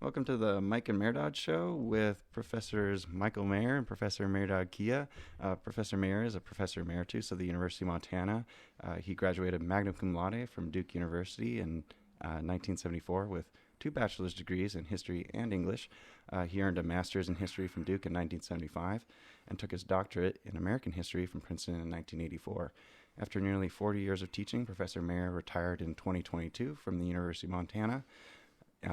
Welcome to the Mike and Mehrdad Show with Professors Michael Mayer and Professor Mehrdad Kia. Professor Mayer is a professor emeritus of the University of Montana. He graduated magna cum laude from Duke University in 1974 with 2 bachelor's degrees in history and English. He earned a master's in history from Duke in 1975 and took his doctorate in American history from Princeton in 1984. After nearly 40 years of teaching, Professor Mayer retired in 2022 from the University of Montana,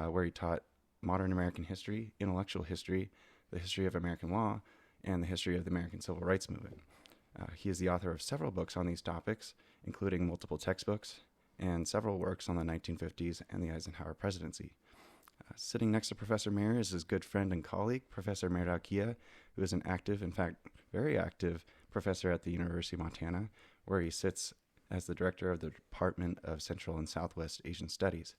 where he taught modern American history, intellectual history, the history of American law, and the history of the American Civil Rights Movement. He is the author of several books on these topics, including multiple textbooks and several works on the 1950s and the Eisenhower presidency. Sitting next to Professor Mayer is his good friend and colleague, Professor Mehrdad Kia, who is an active, in fact, very active professor at the University of Montana, where he sits as the director of the Department of Central and Southwest Asian Studies.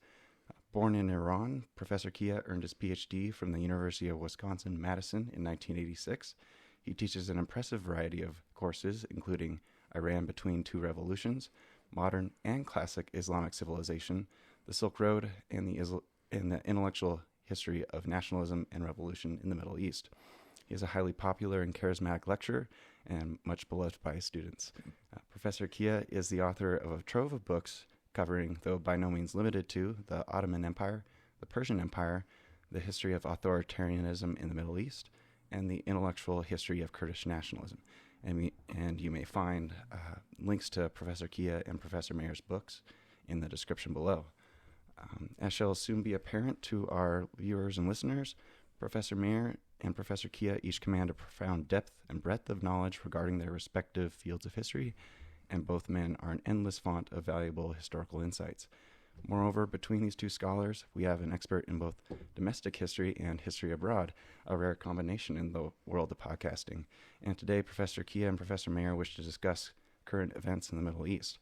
Born in Iran, Professor Kia earned his PhD from the University of Wisconsin-Madison in 1986. He teaches an impressive variety of courses, including Iran Between Two Revolutions, Modern and Classic Islamic Civilization, the Silk Road, and the intellectual history of nationalism and revolution in the Middle East. He is a highly popular and charismatic lecturer and much beloved by his students. Professor Kia is the author of a trove of books covering, though by no means limited to, the Ottoman Empire, the Persian Empire, the history of authoritarianism in the Middle East, and the intellectual history of Kurdish nationalism. And you may find links to Professor Kia and Professor Mayer's books in the description below. As shall soon be apparent to our viewers and listeners, Professor Mayer and Professor Kia each command a profound depth and breadth of knowledge regarding their respective fields of history, and both men are an endless font of valuable historical insights. Moreover, between these two scholars, we have an expert in both domestic history and history abroad, a rare combination in the world of podcasting. And today, Professor Kia and Professor Mayer wish to discuss current events in the Middle East.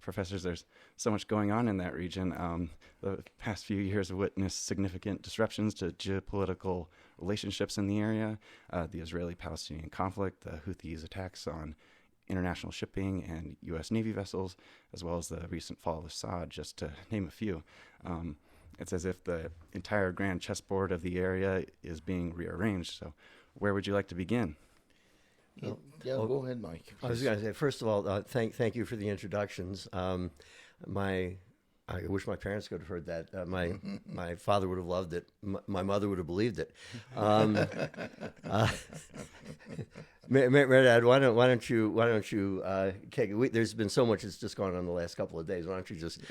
Professors, there's so much going on in that region. The past few years have witnessed significant disruptions to geopolitical relationships in the area, the Israeli-Palestinian conflict, the Houthis' attacks on international shipping and U.S. Navy vessels, as well as the recent fall of Assad, just to name a few. It's as if the entire grand chessboard of the area is being rearranged. So where would you like to begin? Go ahead, Mike. I was going to say, first of all, thank you for the introductions. I wish my parents could have heard that. My father would have loved it. My mother would have believed it. Mehrdad, why don't you there's been so much that's just gone on the last couple of days. Why don't you just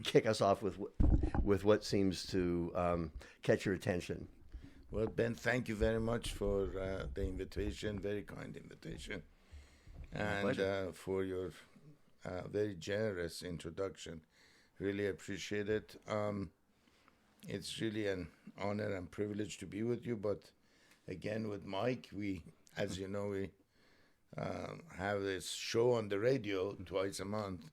kick us off with what seems to catch your attention? Well, Ben, thank you very much for the invitation, very kind invitation, and for your very generous introduction. Really appreciate it. It's really an honor and privilege to be with you. But again, with Mike, as you know, we have this show on the radio twice a month.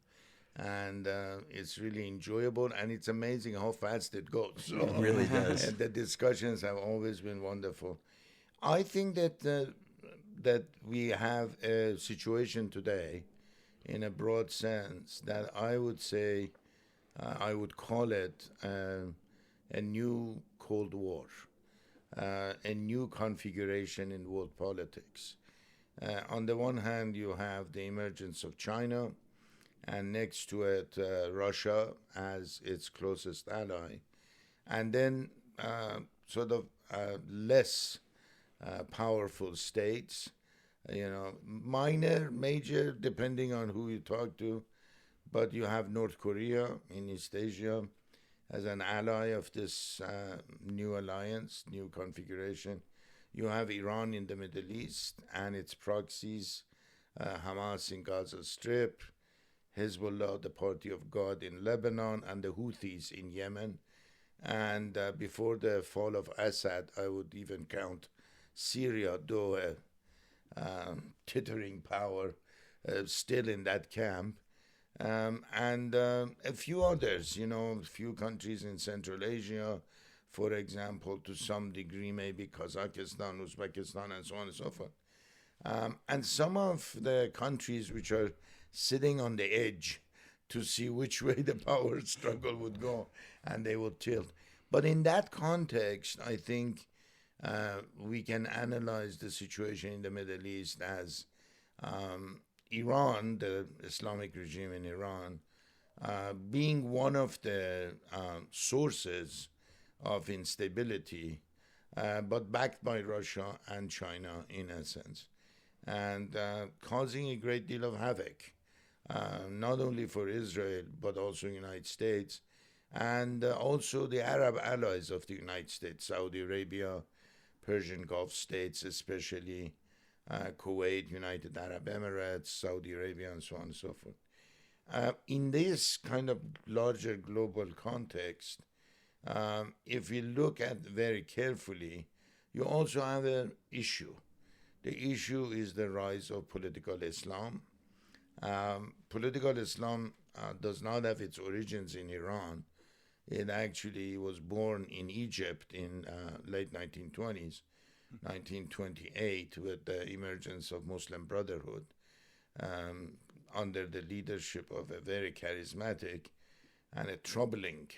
And it's really enjoyable, and it's amazing how fast it goes. So, it really does. And the discussions have always been wonderful. I think that we have a situation today, in a broad sense, that I would say, I would call it a new Cold War, a new configuration in world politics. On the one hand, you have the emergence of China, and next to it, Russia as its closest ally. And then less powerful states, minor, major, depending on who you talk to. But you have North Korea in East Asia as an ally of this new alliance, new configuration. You have Iran in the Middle East and its proxies, Hamas in Gaza Strip, Hezbollah, the Party of God in Lebanon, and the Houthis in Yemen. And before the fall of Assad, I would even count Syria, though a tittering power, still in that camp. And a few others, a few countries in Central Asia, for example, to some degree, maybe Kazakhstan, Uzbekistan, and so on and so forth. And some of the countries which are sitting on the edge to see which way the power struggle would go, and they would tilt. But in that context, I think we can analyze the situation in the Middle East as Iran, the Islamic regime in Iran, being one of the sources of instability, but backed by Russia and China in essence, and causing a great deal of havoc, not only for Israel, but also the United States, and also the Arab allies of the United States, Saudi Arabia, Persian Gulf states, especially Kuwait, United Arab Emirates, Saudi Arabia, and so on and so forth. In this kind of larger global context, if we look at very carefully, you also have an issue. The issue is the rise of political Islam. Political Islam does not have its origins in Iran. It actually was born in Egypt in late 1920s, 1928, with the emergence of Muslim Brotherhood under the leadership of a very charismatic and a troubling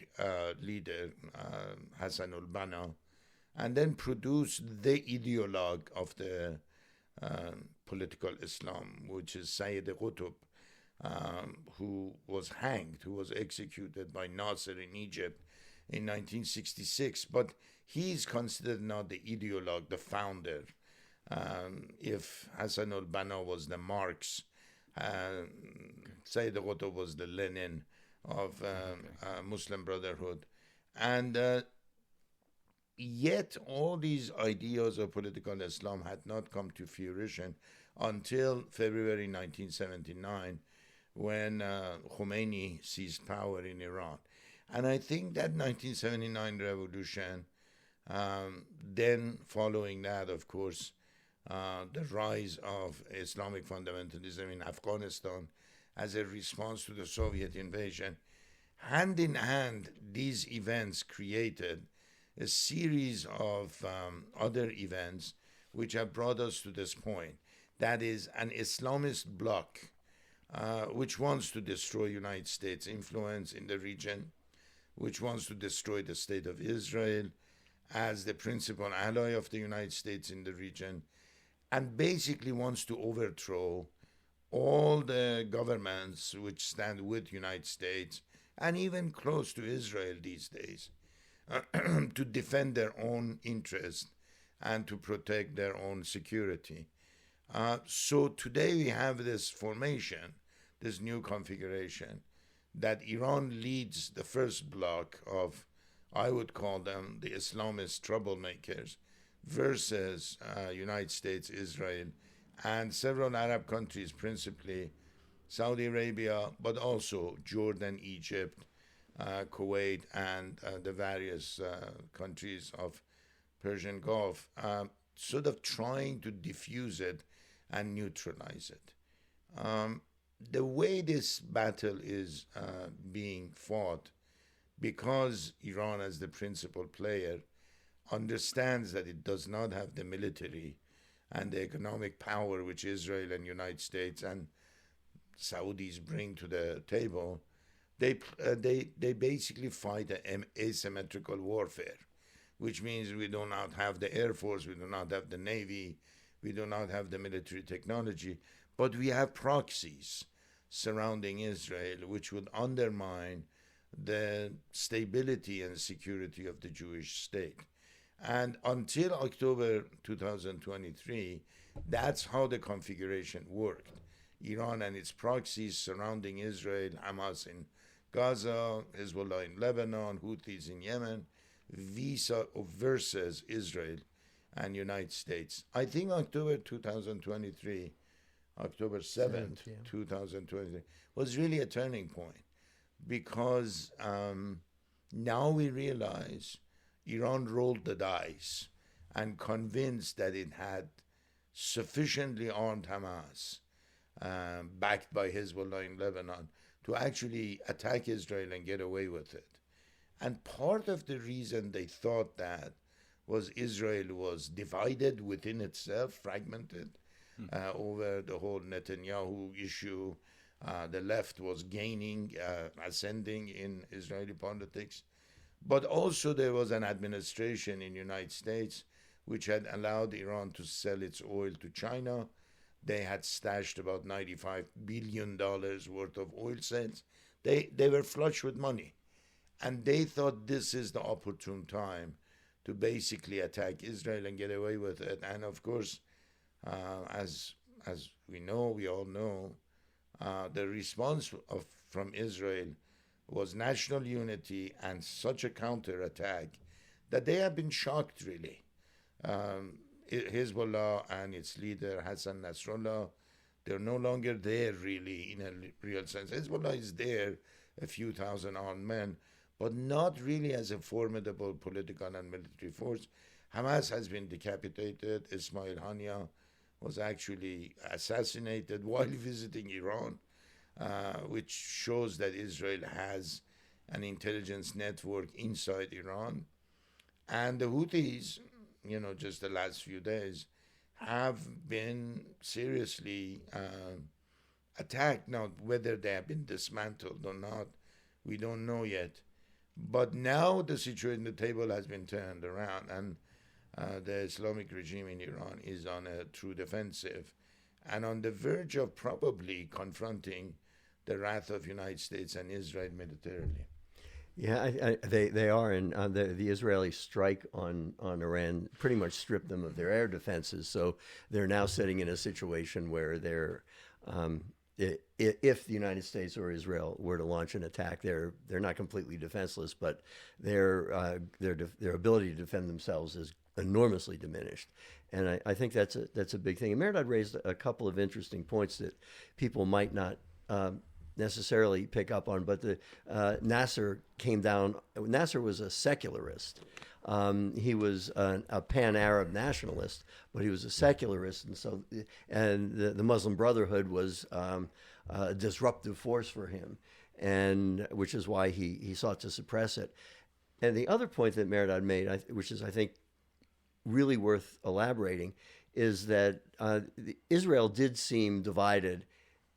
leader, Hassan al-Banna, and then produced the ideologue of the political Islam, which is Sayyid Qutb, who was hanged, who was executed by Nasser in Egypt in 1966. But he is considered not the ideologue, the founder. If Hassan al-Banna was the Marx, Sayyid Qutb was the Lenin of Muslim Brotherhood. And yet all these ideas of political Islam had not come to fruition until February 1979, when Khomeini seized power in Iran. And I think that 1979 revolution, then following that, of course, the rise of Islamic fundamentalism in Afghanistan as a response to the Soviet invasion, hand in hand, these events created a series of other events which have brought us to this point. That is an Islamist bloc which wants to destroy United States influence in the region, which wants to destroy the state of Israel as the principal ally of the United States in the region, and basically wants to overthrow all the governments which stand with United States and even close to Israel these days to defend their own interest and to protect their own security. So today we have this formation, this new configuration, that Iran leads the first block of, I would call them the Islamist troublemakers, versus United States, Israel, and several Arab countries, principally Saudi Arabia, but also Jordan, Egypt, Kuwait, and the various countries of Persian Gulf, sort of trying to diffuse it and neutralize it. The way this battle is being fought, because Iran, as the principal player, understands that it does not have the military and the economic power which Israel and United States and Saudis bring to the table, they basically fight an asymmetrical warfare, which means we do not have the Air Force, we do not have the Navy, we do not have the military technology, but we have proxies surrounding Israel which would undermine the stability and security of the Jewish state. And until October 2023, that's how the configuration worked. Iran and its proxies surrounding Israel, Hamas in Gaza, Hezbollah in Lebanon, Houthis in Yemen, versus Israel and United States. I think October 2023, October 7th, 2023, was really a turning point, because now we realize Iran rolled the dice and convinced that it had sufficiently armed Hamas, backed by Hezbollah in Lebanon, to actually attack Israel and get away with it. And part of the reason they thought that was Israel was divided within itself, fragmented, over the whole Netanyahu issue. The left was gaining, ascending in Israeli politics. But also there was an administration in the United States which had allowed Iran to sell its oil to China. They had stashed about $95 billion worth of oil sales. They were flush with money. And they thought this is the opportune time to basically attack Israel and get away with it. And of course, as we know, we all know, the response from Israel was national unity and such a counterattack that they have been shocked, really. Hezbollah and its leader, Hassan Nasrallah, they're no longer there, really, in a real sense. Hezbollah is there, a few thousand armed men, but not really as a formidable political and military force. Hamas has been decapitated. Ismail Hania was actually assassinated while visiting Iran, which shows that Israel has an intelligence network inside Iran. And the Houthis, just the last few days, have been seriously attacked. Now, whether they have been dismantled or not, we don't know yet. But now the situation, the table has been turned around, and the Islamic regime in Iran is on a true defensive and on the verge of probably confronting the wrath of United States and Israel militarily. Yeah, they are, and the Israeli strike on Iran pretty much stripped them of their air defenses. So they're now sitting in a situation where they're, if the United States or Israel were to launch an attack, they're not completely defenseless, but their ability to defend themselves is enormously diminished. And I think that's a big thing. And Mehrdad raised a couple of interesting points that people might not necessarily pick up on, but Nasser came down. Nasser was a secularist. He was a pan-Arab nationalist, but he was a secularist, and the Muslim Brotherhood was a disruptive force for him, and which is why he sought to suppress it. And the other point that Mehrdad made, which is I think really worth elaborating, is that Israel did seem divided,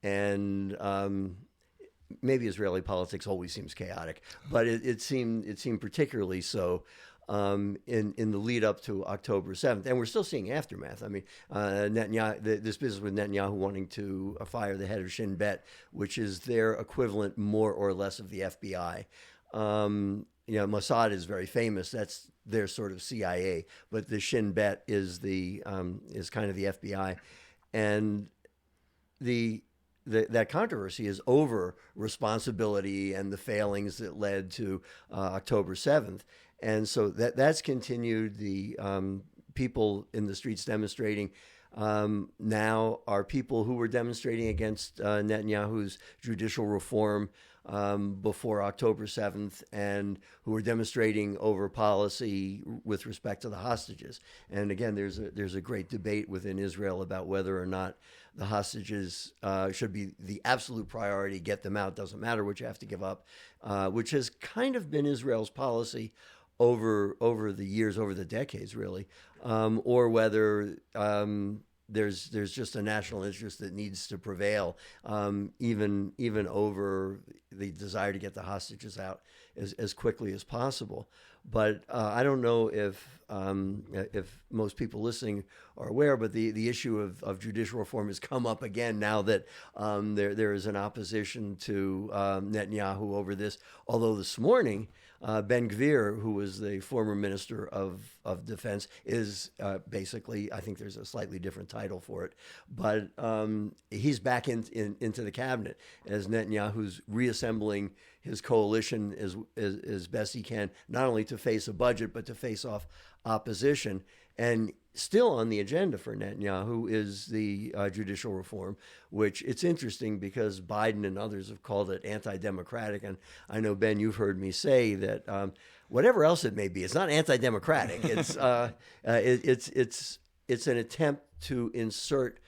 and maybe Israeli politics always seems chaotic, but it seemed particularly so in the lead up to October 7th, and we're still seeing aftermath. I mean, Netanyahu, this business with Netanyahu wanting to fire the head of Shin Bet, which is their equivalent, more or less, of the FBI. Mossad is very famous. That's their sort of CIA, but the Shin Bet is kind of the FBI, and that controversy is over responsibility and the failings that led to October 7th. And so that's continued. The people in the streets demonstrating now are people who were demonstrating against Netanyahu's judicial reform before October 7th, and who were demonstrating over policy with respect to the hostages. And again, there's a great debate within Israel about whether or not the hostages should be the absolute priority, get them out, doesn't matter what you have to give up, which has kind of been Israel's policy over the years, over the decades, really, or whether there's just a national interest that needs to prevail, even over the desire to get the hostages out as quickly as possible. But I don't know if most people listening are aware, but the issue of judicial reform has come up again now that there is an opposition to Netanyahu over this. Although this morning, Ben Gvir, who was the former minister of defense, is basically, I think there's a slightly different title for it, but he's back into the cabinet as Netanyahu's reassembling his coalition as best he can, not only to face a budget, but to face off opposition. And still on the agenda for Netanyahu is the judicial reform, which it's interesting because Biden and others have called it anti-democratic. And I know, Ben, you've heard me say that whatever else it may be, it's not anti-democratic. It's an attempt to insert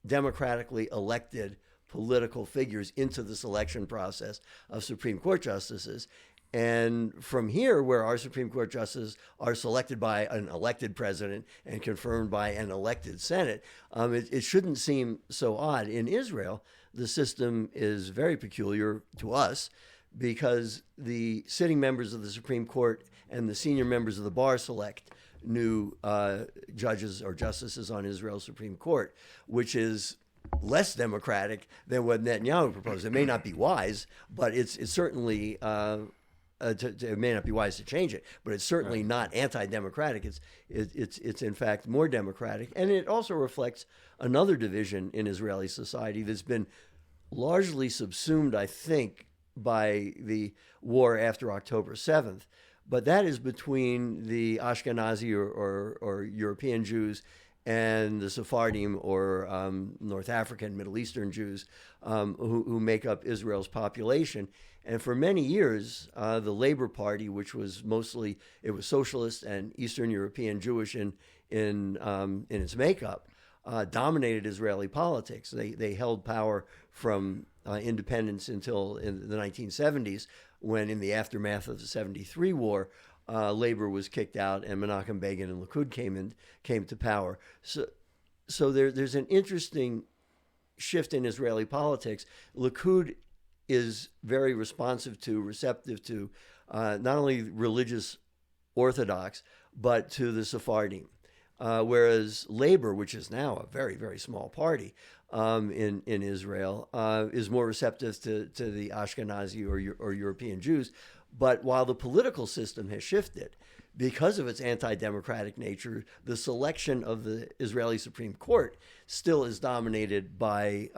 democratically elected political figures into the selection process of Supreme Court justices. And from here, where our Supreme Court justices are selected by an elected president and confirmed by an elected Senate, it shouldn't seem so odd. In Israel, the system is very peculiar to us because the sitting members of the Supreme Court and the senior members of the bar select new judges or justices on Israel's Supreme Court, which is less democratic than what Netanyahu proposed. It may not be wise, but it's certainly it may not be wise to change it, but it's certainly not anti-democratic. It's in fact more democratic, and it also reflects another division in Israeli society that's been largely subsumed, I think, by the war after October 7th. But that is between the Ashkenazi or European Jews and the Sephardim or North African, Middle Eastern Jews who make up Israel's population. And for many years, the Labor Party, which was mostly, it was socialist and Eastern European Jewish in its makeup, dominated Israeli politics. They held power from independence until in the 1970s, when in the aftermath of the 73 war, Labor was kicked out and Menachem Begin and Likud came to power. So there's an interesting shift in Israeli politics. Likud is very receptive to not only religious Orthodox, but to the Sephardim. Whereas Labor, which is now a very, very small party in Israel, is more receptive to the Ashkenazi or European Jews. But while the political system has shifted, because of its anti-democratic nature, the selection of the Israeli Supreme Court still is dominated by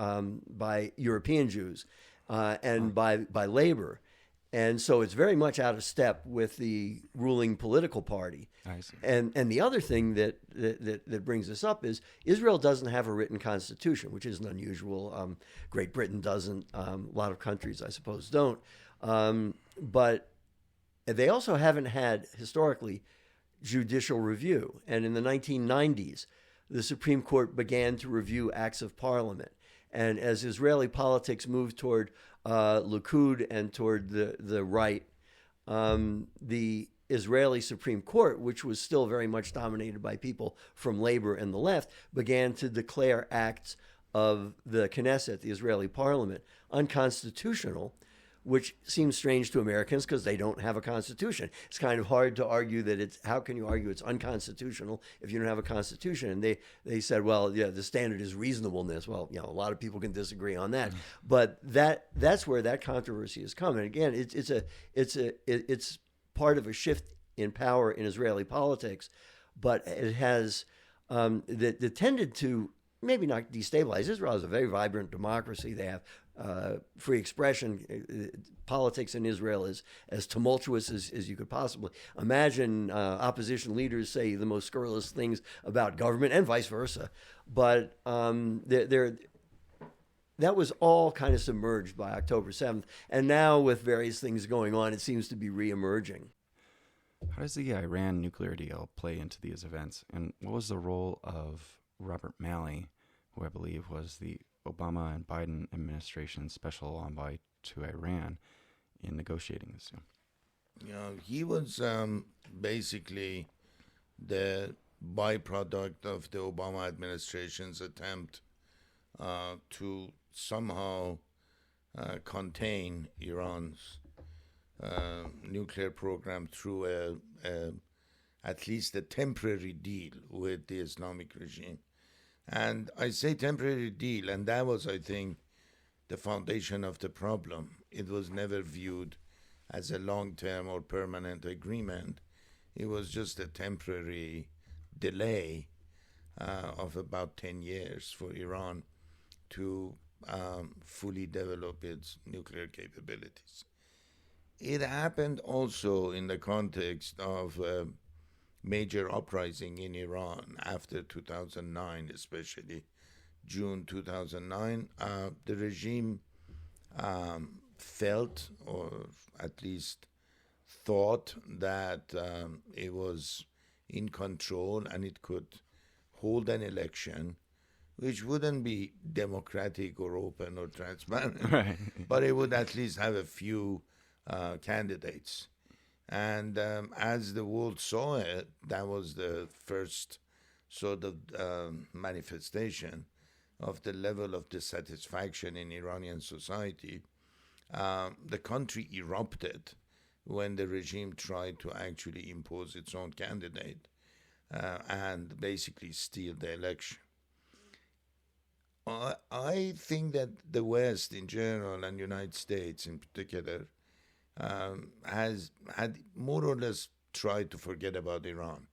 European Jews and by Labor. And so it's very much out of step with the ruling political party. I see. And the other thing that brings this up is Israel doesn't have a written constitution, which isn't unusual. Great Britain doesn't. A lot of countries, I suppose, don't. But they also haven't had, historically, judicial review. And in the 1990s, the Supreme Court began to review acts of parliament. And as Israeli politics moved toward Likud and toward the right, the Israeli Supreme Court, which was still very much dominated by people from Labor and the left, began to declare acts of the Knesset, the Israeli parliament, unconstitutional, which seems strange to Americans because they don't have a constitution. It's kind of hard to argue that how can you argue it's unconstitutional if you don't have a constitution? And they said, well, yeah, the standard is reasonableness. Well, a lot of people can disagree on that, but that's where that controversy has come. And again, it's part of a shift in power in Israeli politics, but it has that tended to maybe not destabilize. Israel is a very vibrant democracy. They have free expression. Politics in Israel is as tumultuous as you could possibly imagine. Opposition leaders say the most scurrilous things about government and vice versa. But that was all kind of submerged by October 7th. And now with various things going on, it seems to be reemerging. How does the Iran nuclear deal play into these events? And what was the role of Robert Malley, who I believe was the Obama and Biden administration's special envoy to Iran, in negotiating this deal? He was basically the byproduct of the Obama administration's attempt to somehow contain Iran's nuclear program through at least a temporary deal with the Islamic regime. And I say temporary deal, and that was, I think, the foundation of the problem. It was never viewed as a long-term or permanent agreement. It was just a temporary delay of about 10 years for Iran to fully develop its nuclear capabilities. It happened also in the context of major uprising in Iran after 2009, especially June 2009. The regime felt, or at least thought, that it was in control and it could hold an election which wouldn't be democratic or open or transparent, Right. but it would at least have a few candidates. And as the world saw it, that was the first sort of manifestation of the level of dissatisfaction in Iranian society the country erupted when the regime tried to actually impose its own candidate and basically steal the election. I think that the West in general and United States in particular has had more or less tried to forget about Iran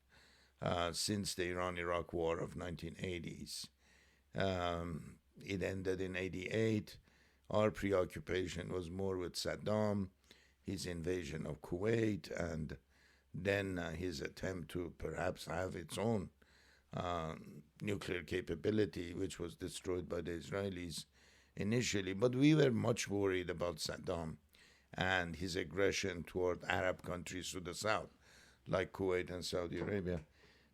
since the Iran-Iraq War of 1980s. It ended in 88. Our preoccupation was more with Saddam, his invasion of Kuwait, and then his attempt to perhaps have its own nuclear capability, which was destroyed by the Israelis initially. But we were much worried about Saddam and his aggression toward Arab countries to the south, like Kuwait and Saudi Arabia.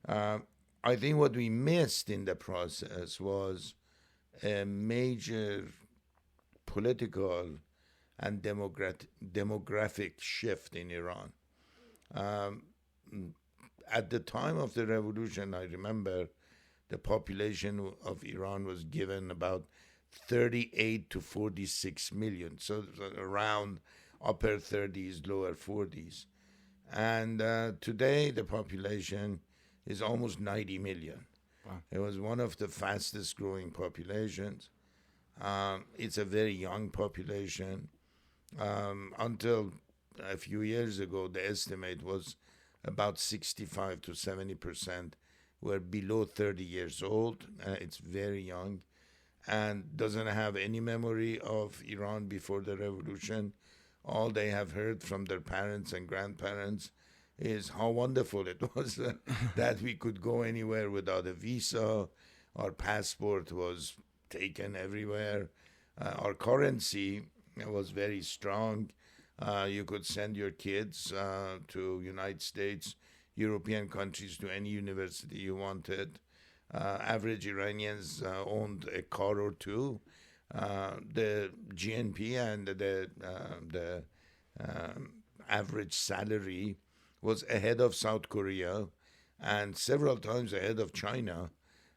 I think what we missed in the process was a major political and demographic shift in Iran. At the time of the revolution, I remember the population of Iran was given about 38 to 46 million, so around upper 30s, lower 40s. And today the population is almost 90 million. Wow. It was one of the fastest growing populations. It's a very young population. Until a few years ago, the estimate was about 65 to 70% were below 30 years old. It's very young and doesn't have any memory of Iran before the revolution. All they have heard from their parents and grandparents is how wonderful it was that we could go anywhere without a visa. Our passport was taken everywhere. Our currency was very strong. You could send your kids to United States, European countries, to any university you wanted. Average Iranians owned a car or two. The GNP and the average salary was ahead of South Korea and several times ahead of China.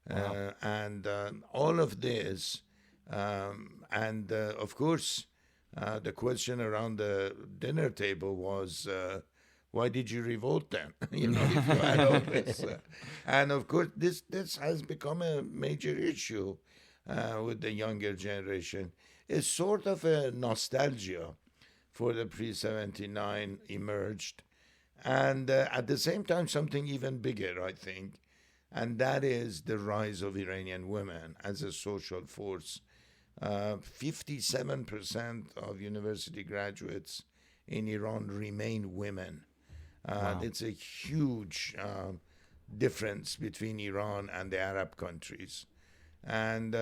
Wow. And all of this, of course, the question around the dinner table was, why did you revolt then? You know, if you had all this. And of course, this has become a major issue with the younger generation. It's sort of a nostalgia for the pre-79 emerged. And at the same time, something even bigger, I think, and that is the rise of Iranian women as a social force. 57% of university graduates in Iran remain women. Wow. It's a huge difference between Iran and the Arab countries, and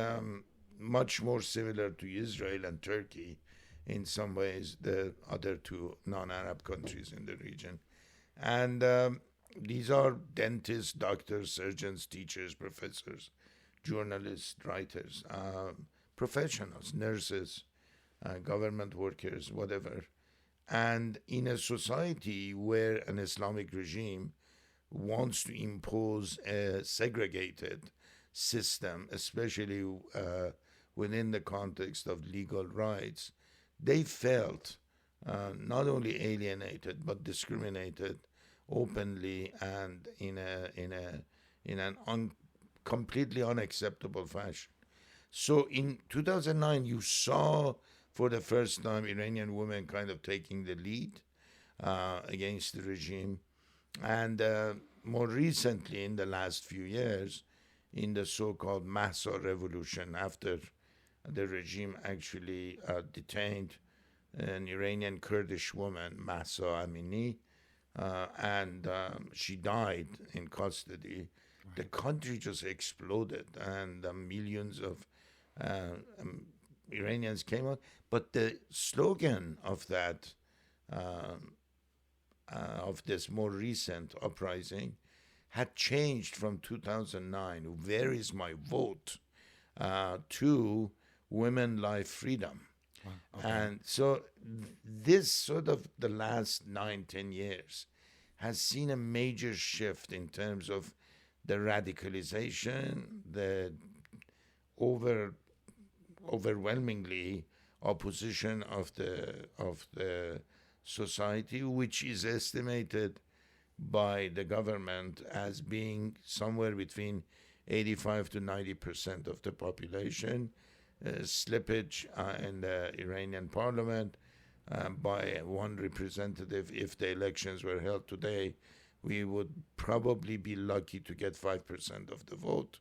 much more similar to Israel and Turkey in some ways, the other two non-Arab countries in the region. And these are dentists, doctors, surgeons, teachers, professors, journalists, writers, professionals, nurses, government workers, whatever. And in a society where an Islamic regime wants to impose a segregated system, especially within the context of legal rights, they felt not only alienated but discriminated openly and in an completely unacceptable fashion. So in 2009, you saw for the first time Iranian women kind of taking the lead against the regime. And more recently, in the last few years, in the so-called Mehrdad revolution, after the regime actually detained an Iranian Kurdish woman, Mahsa Amini, and she died in custody. Right. The country just exploded, and millions of Iranians came out. But the slogan of that, of this more recent uprising, had changed from 2009, "Where is my vote?" To "Women, Life, Freedom." Wow. Okay. And so this sort of the last 9-10 years has seen a major shift in terms of the radicalization, the overwhelmingly opposition of the society, which is estimated by the government as being somewhere between 85 to 90% of the population. Slippage in the Iranian parliament by one representative. If the elections were held today, we would probably be lucky to get 5% of the vote,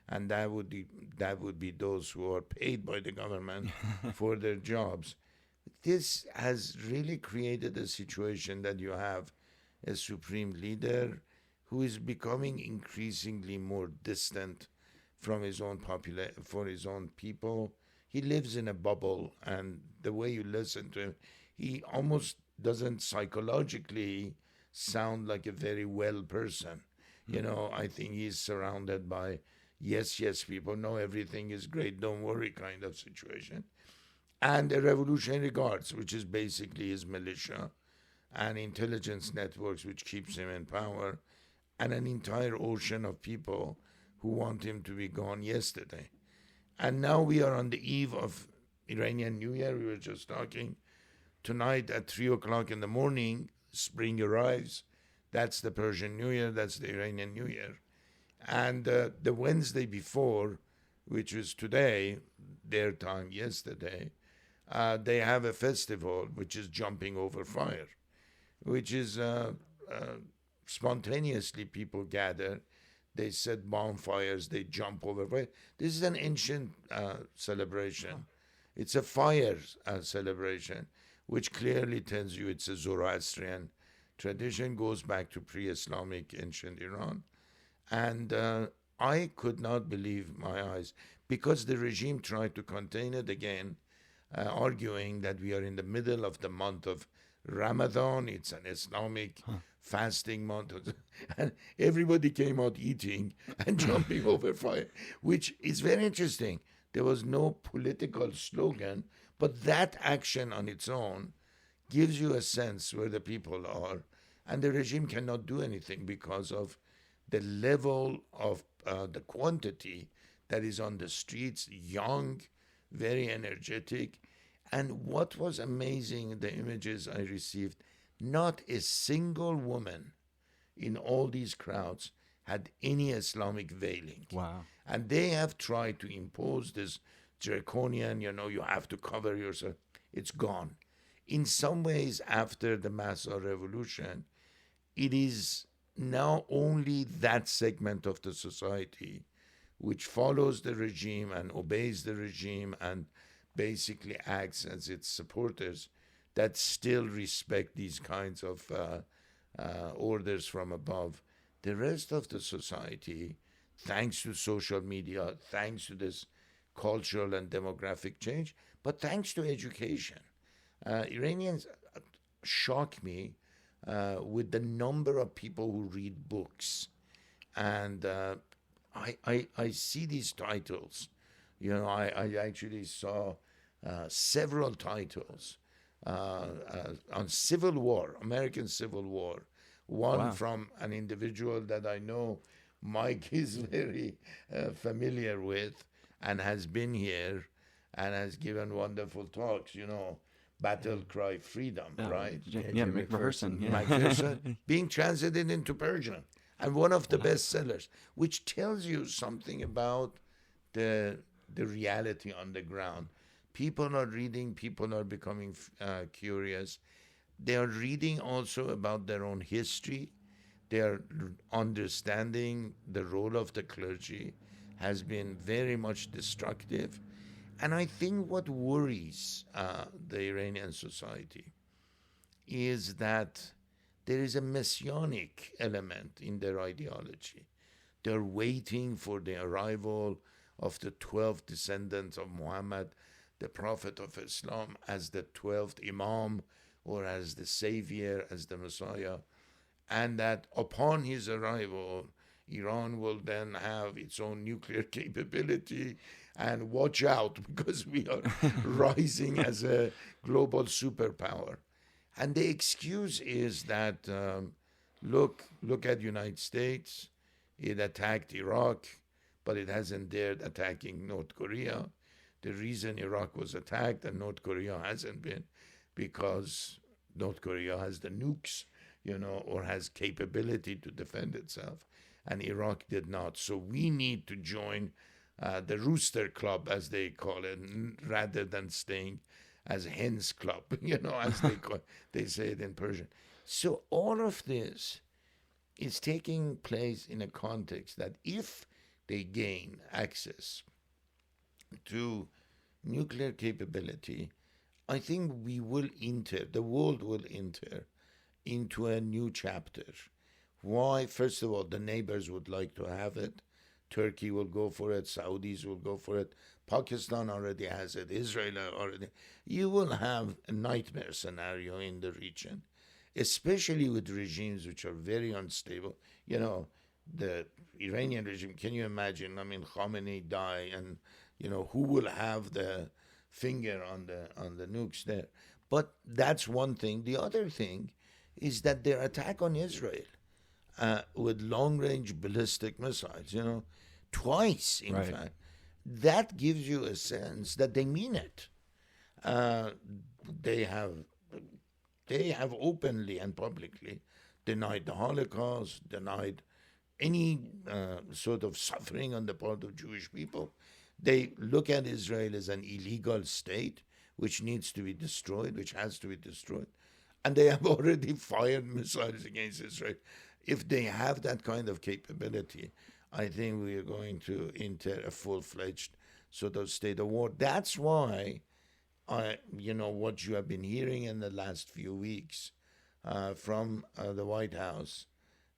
and that would be those who are paid by the government for their jobs. This has really created a situation that you have a supreme leader who is becoming increasingly more distant from his own for his own people. He lives in a bubble, and the way you listen to him, he almost doesn't psychologically sound like a very well person. You know, I think he's surrounded by yes people, no, everything is great, don't worry kind of situation. And the Revolutionary Guards, which is basically his militia, and intelligence networks, which keeps him in power, and an entire ocean of people who want him to be gone yesterday. And now we are on the eve of Iranian New Year. We were just talking. Tonight at 3 o'clock in the morning, spring arrives. That's the Persian New Year. That's the Iranian New Year. And the Wednesday before, which was today, their time yesterday, they have a festival which is jumping over fire, which is spontaneously people gather. They set bonfires, they jump over fire. This is an ancient celebration. It's a fire celebration, which clearly tells you it's a Zoroastrian tradition, goes back to pre-Islamic ancient Iran. And I could not believe my eyes, because the regime tried to contain it again, arguing that we are in the middle of the month of Ramadan. It's an Islamic fasting month. And everybody came out eating and jumping over fire, which is very interesting. There was no political slogan, but that action on its own gives you a sense where the people are. And the regime cannot do anything because of the level of the quantity that is on the streets, young, very energetic. And what was amazing, the images I received, not a single woman in all these crowds had any Islamic veiling. Wow. And they have tried to impose this draconian, you have to cover yourself. It's gone. In some ways, after the Mahsa revolution, it is now only that segment of the society which follows the regime and obeys the regime and basically acts as its supporters that still respect these kinds of orders from above. The rest of the society, thanks to social media, thanks to this cultural and demographic change, but thanks to education. Iranians shock me with the number of people who read books. And I see these titles. I actually saw several titles on Civil War, American Civil War. One from an individual that I know Mike is very familiar with and has been here and has given wonderful talks, Battle Cry Freedom, right? McPherson. Yeah. McPherson being translated into Persian and one of the bestsellers, which tells you something about the reality on the ground. People are reading, people are becoming curious. They are reading also about their own history. They are understanding the role of the clergy has been very much destructive. And I think what worries the Iranian society is that there is a messianic element in their ideology. They're waiting for the arrival of the 12th descendants of Muhammad, the Prophet of Islam, as the 12th Imam or as the Savior, as the Messiah. And that upon his arrival, Iran will then have its own nuclear capability, and watch out because we are rising as a global superpower. And the excuse is that, look at United States. It attacked Iraq, but it hasn't dared attacking North Korea. the reason Iraq was attacked and North Korea hasn't been, because North Korea has the nukes, or has capability to defend itself, and Iraq did not. So we need to join the Rooster Club, as they call it, rather than staying as Hens Club, as they say it in Persian. So all of this is taking place in a context that if they gain access to nuclear capability, I think the world will enter into a new chapter. Why? First of all, the neighbors would like to have it. Turkey will go for it. Saudis will go for it. Pakistan already has it. Israel already. You will have a nightmare scenario in the region, especially with regimes which are very unstable. The Iranian regime, can you imagine? Khamenei die, and who will have the finger on the nukes there? But that's one thing. The other thing is that their attack on Israel with long-range ballistic missiles, twice, in fact, that gives you a sense that they mean it. They have openly and publicly denied the Holocaust, denied any sort of suffering on the part of Jewish people. They look at Israel as an illegal state which needs to be destroyed, which has to be destroyed. And they have already fired missiles against Israel. If they have that kind of capability, I think we are going to enter a full-fledged sort of state of war. That's why, what you have been hearing in the last few weeks from the White House,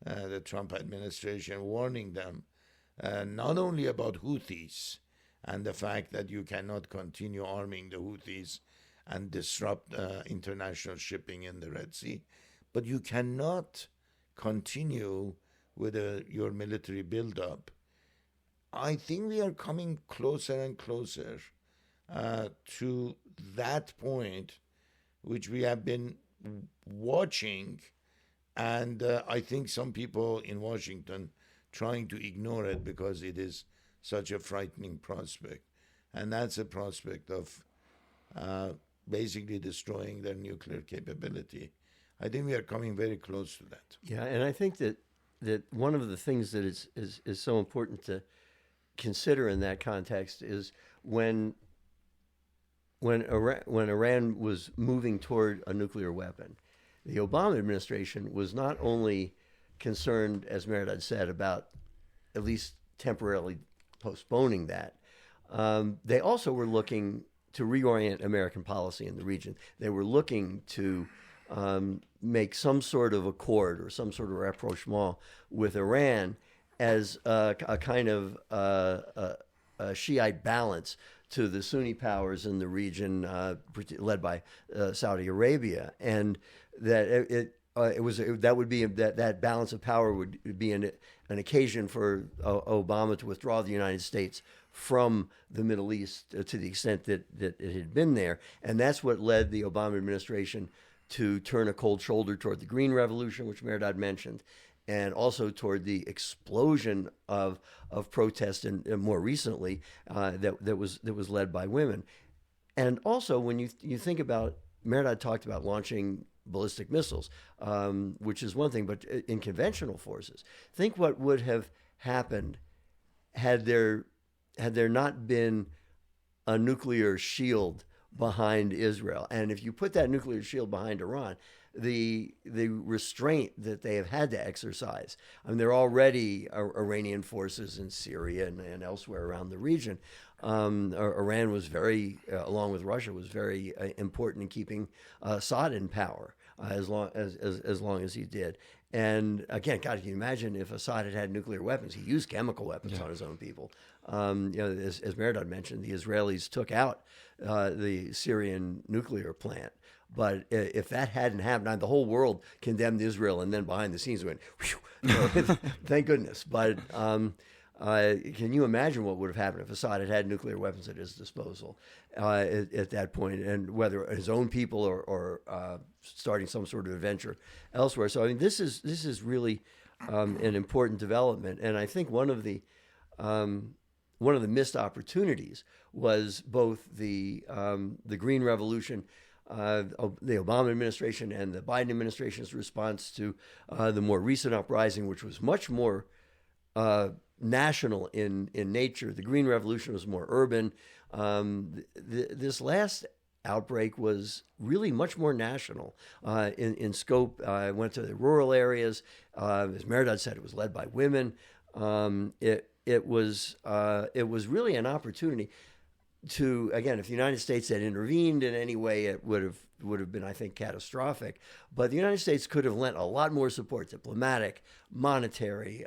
the Trump administration, warning them not only about Houthis and the fact that you cannot continue arming the Houthis and disrupt international shipping in the Red Sea, but you cannot continue with your military buildup. I think we are coming closer and closer to that point, which we have been watching, and I think some people in Washington trying to ignore it because it is such a frightening prospect. And that's a prospect of basically destroying their nuclear capability. I think we are coming very close to that. Yeah, and I think that one of the things that is so important to consider in that context is when Iran was moving toward a nuclear weapon, the Obama administration was not only concerned, as Mehrdad said, about at least temporarily postponing that, they also were looking to reorient American policy in the region. They were looking to make some sort of accord or some sort of rapprochement with Iran as a kind of a Shiite balance to the Sunni powers in the region, led by Saudi Arabia, and that that balance of power would be an occasion for Obama to withdraw the United States from the Middle East to the extent that it had been there, and that's what led the Obama administration to turn a cold shoulder toward the Green Revolution, which Mehrdad mentioned, and also toward the explosion of protest, and more recently that was led by women. And also, when you think about, Mehrdad talked about launching ballistic missiles, which is one thing, but in conventional forces, think what would have happened had there not been a nuclear shield behind Israel. And if you put that nuclear shield behind Iran, the restraint that they have had to exercise, I mean, there are already Iranian forces in Syria and elsewhere around the region. Iran was very, along with Russia, was very important in keeping Assad in power as long as he did. And again, God, can you imagine if Assad had nuclear weapons? He used chemical weapons on his own people. As Mehrdad mentioned, the Israelis took out the Syrian nuclear plant. But if that hadn't happened, the whole world condemned Israel, and then behind the scenes went, whew, thank goodness. But can you imagine what would have happened if Assad had nuclear weapons at his disposal at that point, and whether his own people or starting some sort of adventure elsewhere? So I mean, this is really an important development, and I think one of the one of the missed opportunities was both the Green Revolution, the Obama administration, and the Biden administration's response to the more recent uprising, which was much more national in nature. The Green Revolution was more urban. This last outbreak was really much more national in scope. I went to the rural areas. As Mehrdad said, it was led by women. It was really an opportunity to, again, if the United States had intervened in any way, it would have been, I think, catastrophic. But the United States could have lent a lot more support, diplomatic, monetary,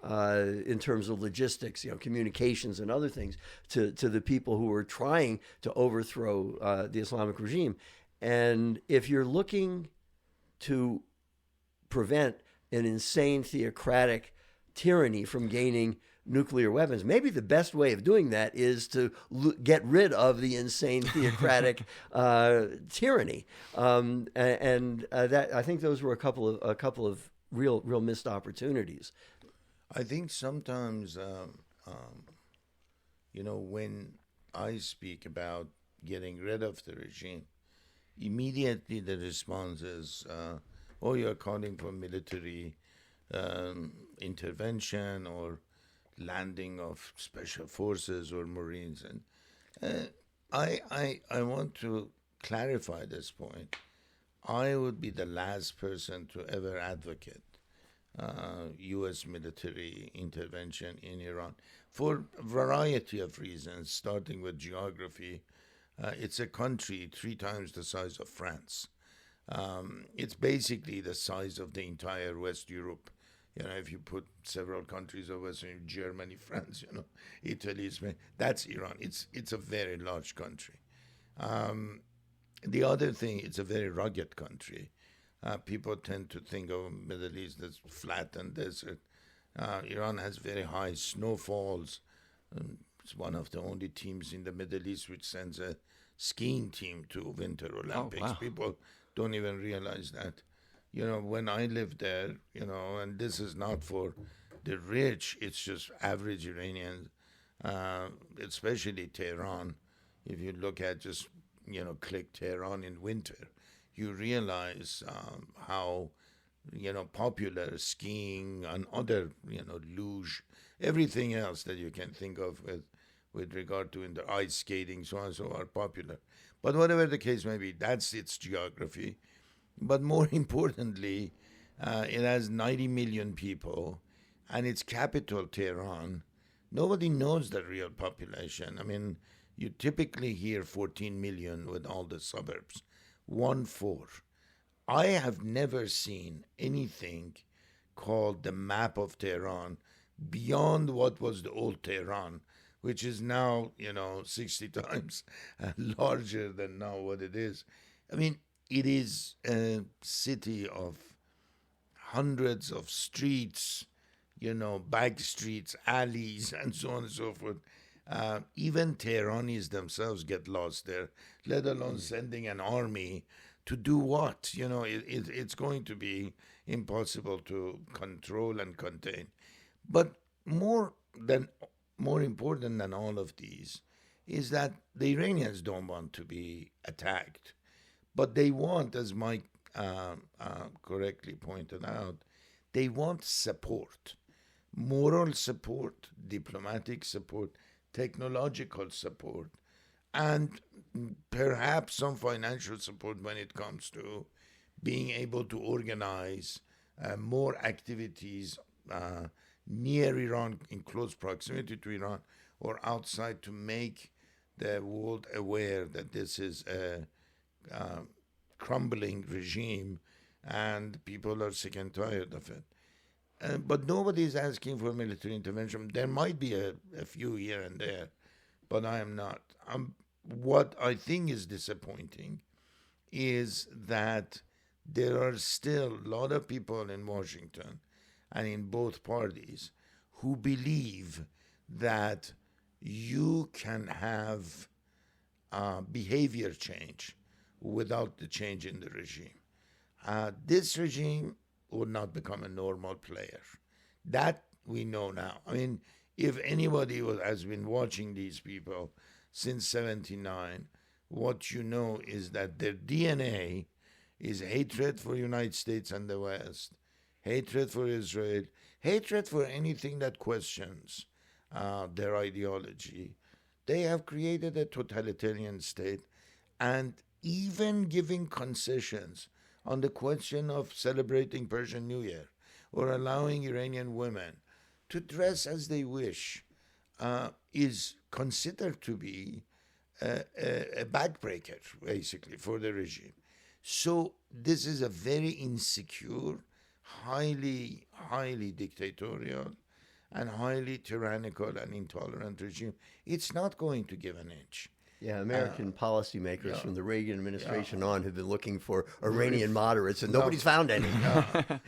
in terms of logistics, communications and other things to the people who were trying to overthrow the Islamic regime. And if you're looking to prevent an insane theocratic tyranny from gaining nuclear weapons, maybe the best way of doing that is to get rid of the insane theocratic tyranny. That I think those were a couple of real missed opportunities. I think sometimes, when I speak about getting rid of the regime, immediately the response is, you're calling for military intervention or landing of special forces or Marines. And I want to clarify this point. I would be the last person to ever advocate U.S. military intervention in Iran for a variety of reasons, starting with geography. It's a country 3 times the size of France. It's basically the size of the entire West Europe. If you put several countries of Western Europe, Germany, France, Italy, Spain, that's Iran. It's a very large country. The other thing, it's a very rugged country. People tend to think of Middle East as flat and desert. Iran has very high snowfalls. It's one of the only teams in the Middle East which sends a skiing team to Winter Olympics. Oh, wow. People don't even realize that. When I lived there, and this is not for the rich, it's just average Iranians, especially Tehran. If you look at just, click Tehran in winter, you realize how, popular skiing and other, luge, everything else that you can think of with regard to in the ice skating, so on and so are popular. But whatever the case may be, that's its geography. But more importantly, it has 90 million people, and its capital, Tehran, nobody knows the real population. I mean, you typically hear 14 million with all the suburbs. 1/4. I have never seen anything called the map of Tehran beyond what was the old Tehran, which is now, 60 times larger than now what it is. I mean, it is a city of hundreds of streets, back streets, alleys, and so on and so forth. Even Tehranis themselves get lost there, let alone sending an army to do what? It's going to be impossible to control and contain. But more important than all of these is that the Iranians don't want to be attacked, but they want, as Mike correctly pointed out, they want support, moral support, diplomatic support, technological support, and perhaps some financial support when it comes to being able to organize more activities near Iran, in close proximity to Iran, or outside, to make the world aware that this is a crumbling regime and people are sick and tired of it. But nobody is asking for military intervention. There might be a few here and there, but I am not. What I think is disappointing is that there are still a lot of people in Washington and in both parties who believe that you can have behavior change without the change in the regime. This regime would not become a normal player. That we know now. I mean, if anybody has been watching these people since 79, what you know is that their DNA is hatred for the United States and the West, hatred for Israel, hatred for anything that questions their ideology. They have created a totalitarian state, and even giving concessions on the question of celebrating Persian New Year or allowing Iranian women to dress as they wish is considered to be a backbreaker, basically, for the regime. So this is a very insecure, highly dictatorial, and highly tyrannical and intolerant regime. It's not going to give an inch. Yeah, American policymakers from the Reagan administration on have been looking for Iranian moderates, and nobody's found any.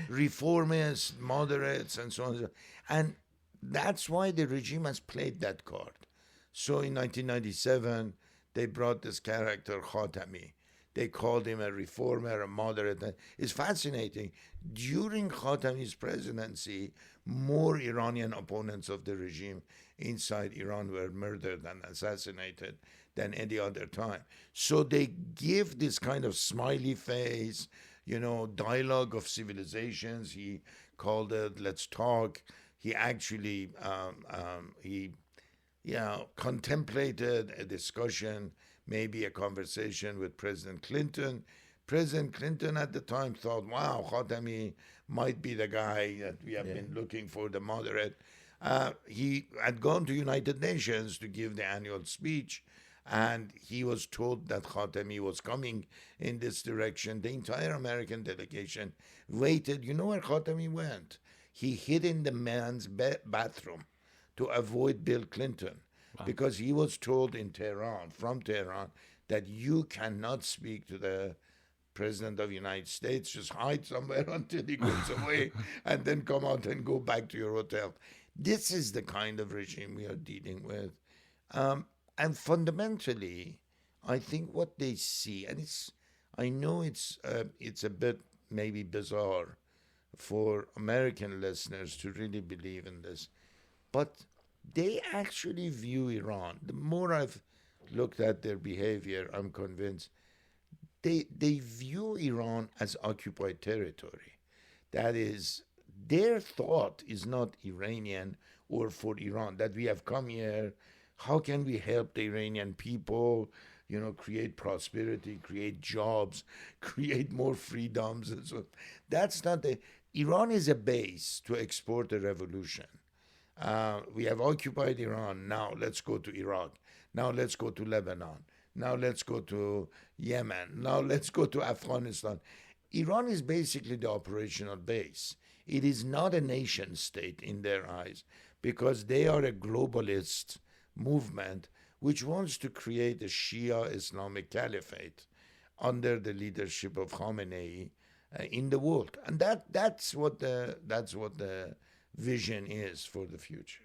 Reformists, moderates, and so on. And that's why the regime has played that card. So in 1997, they brought this character, Khatami. They called him a reformer, a moderate. It's fascinating. During Khatami's presidency, more Iranian opponents of the regime inside Iran were murdered and assassinated than any other time. So they give this kind of smiley face, dialogue of civilizations. He called it "Let's talk." He actually contemplated a discussion, maybe a conversation with President Clinton. President Clinton at the time thought, wow, Khatami might be the guy that we have been looking for, the moderate. He had gone to United Nations to give the annual speech, and he was told that Khatami was coming in this direction. The entire American delegation waited. You know where Khatami went? He hid in the man's bathroom to avoid Bill Clinton. Wow. Because he was told from Tehran, that you cannot speak to the President of the United States. Just hide somewhere until he goes away and then come out and go back to your hotel. This is the kind of regime we are dealing with. And fundamentally, I think what they see, and I know it's a bit maybe bizarre for American listeners to really believe in this, but they actually view Iran. The more I've looked at their behavior, I'm convinced they view Iran as occupied territory. That is, their thought is not Iranian or for Iran, that we have come here, how can we help the Iranian people, create prosperity, create jobs, create more freedoms, and so. That's not Iran is a base to export a revolution. We have occupied Iran. Now let's go to Iraq. Now let's go to Lebanon. Now let's go to Yemen. Now let's go to Afghanistan. Iran is basically the operational base. It is not a nation state in their eyes, because they are a globalist movement which wants to create a Shia Islamic caliphate under the leadership of Khamenei in the world, and that's what the vision is for the future.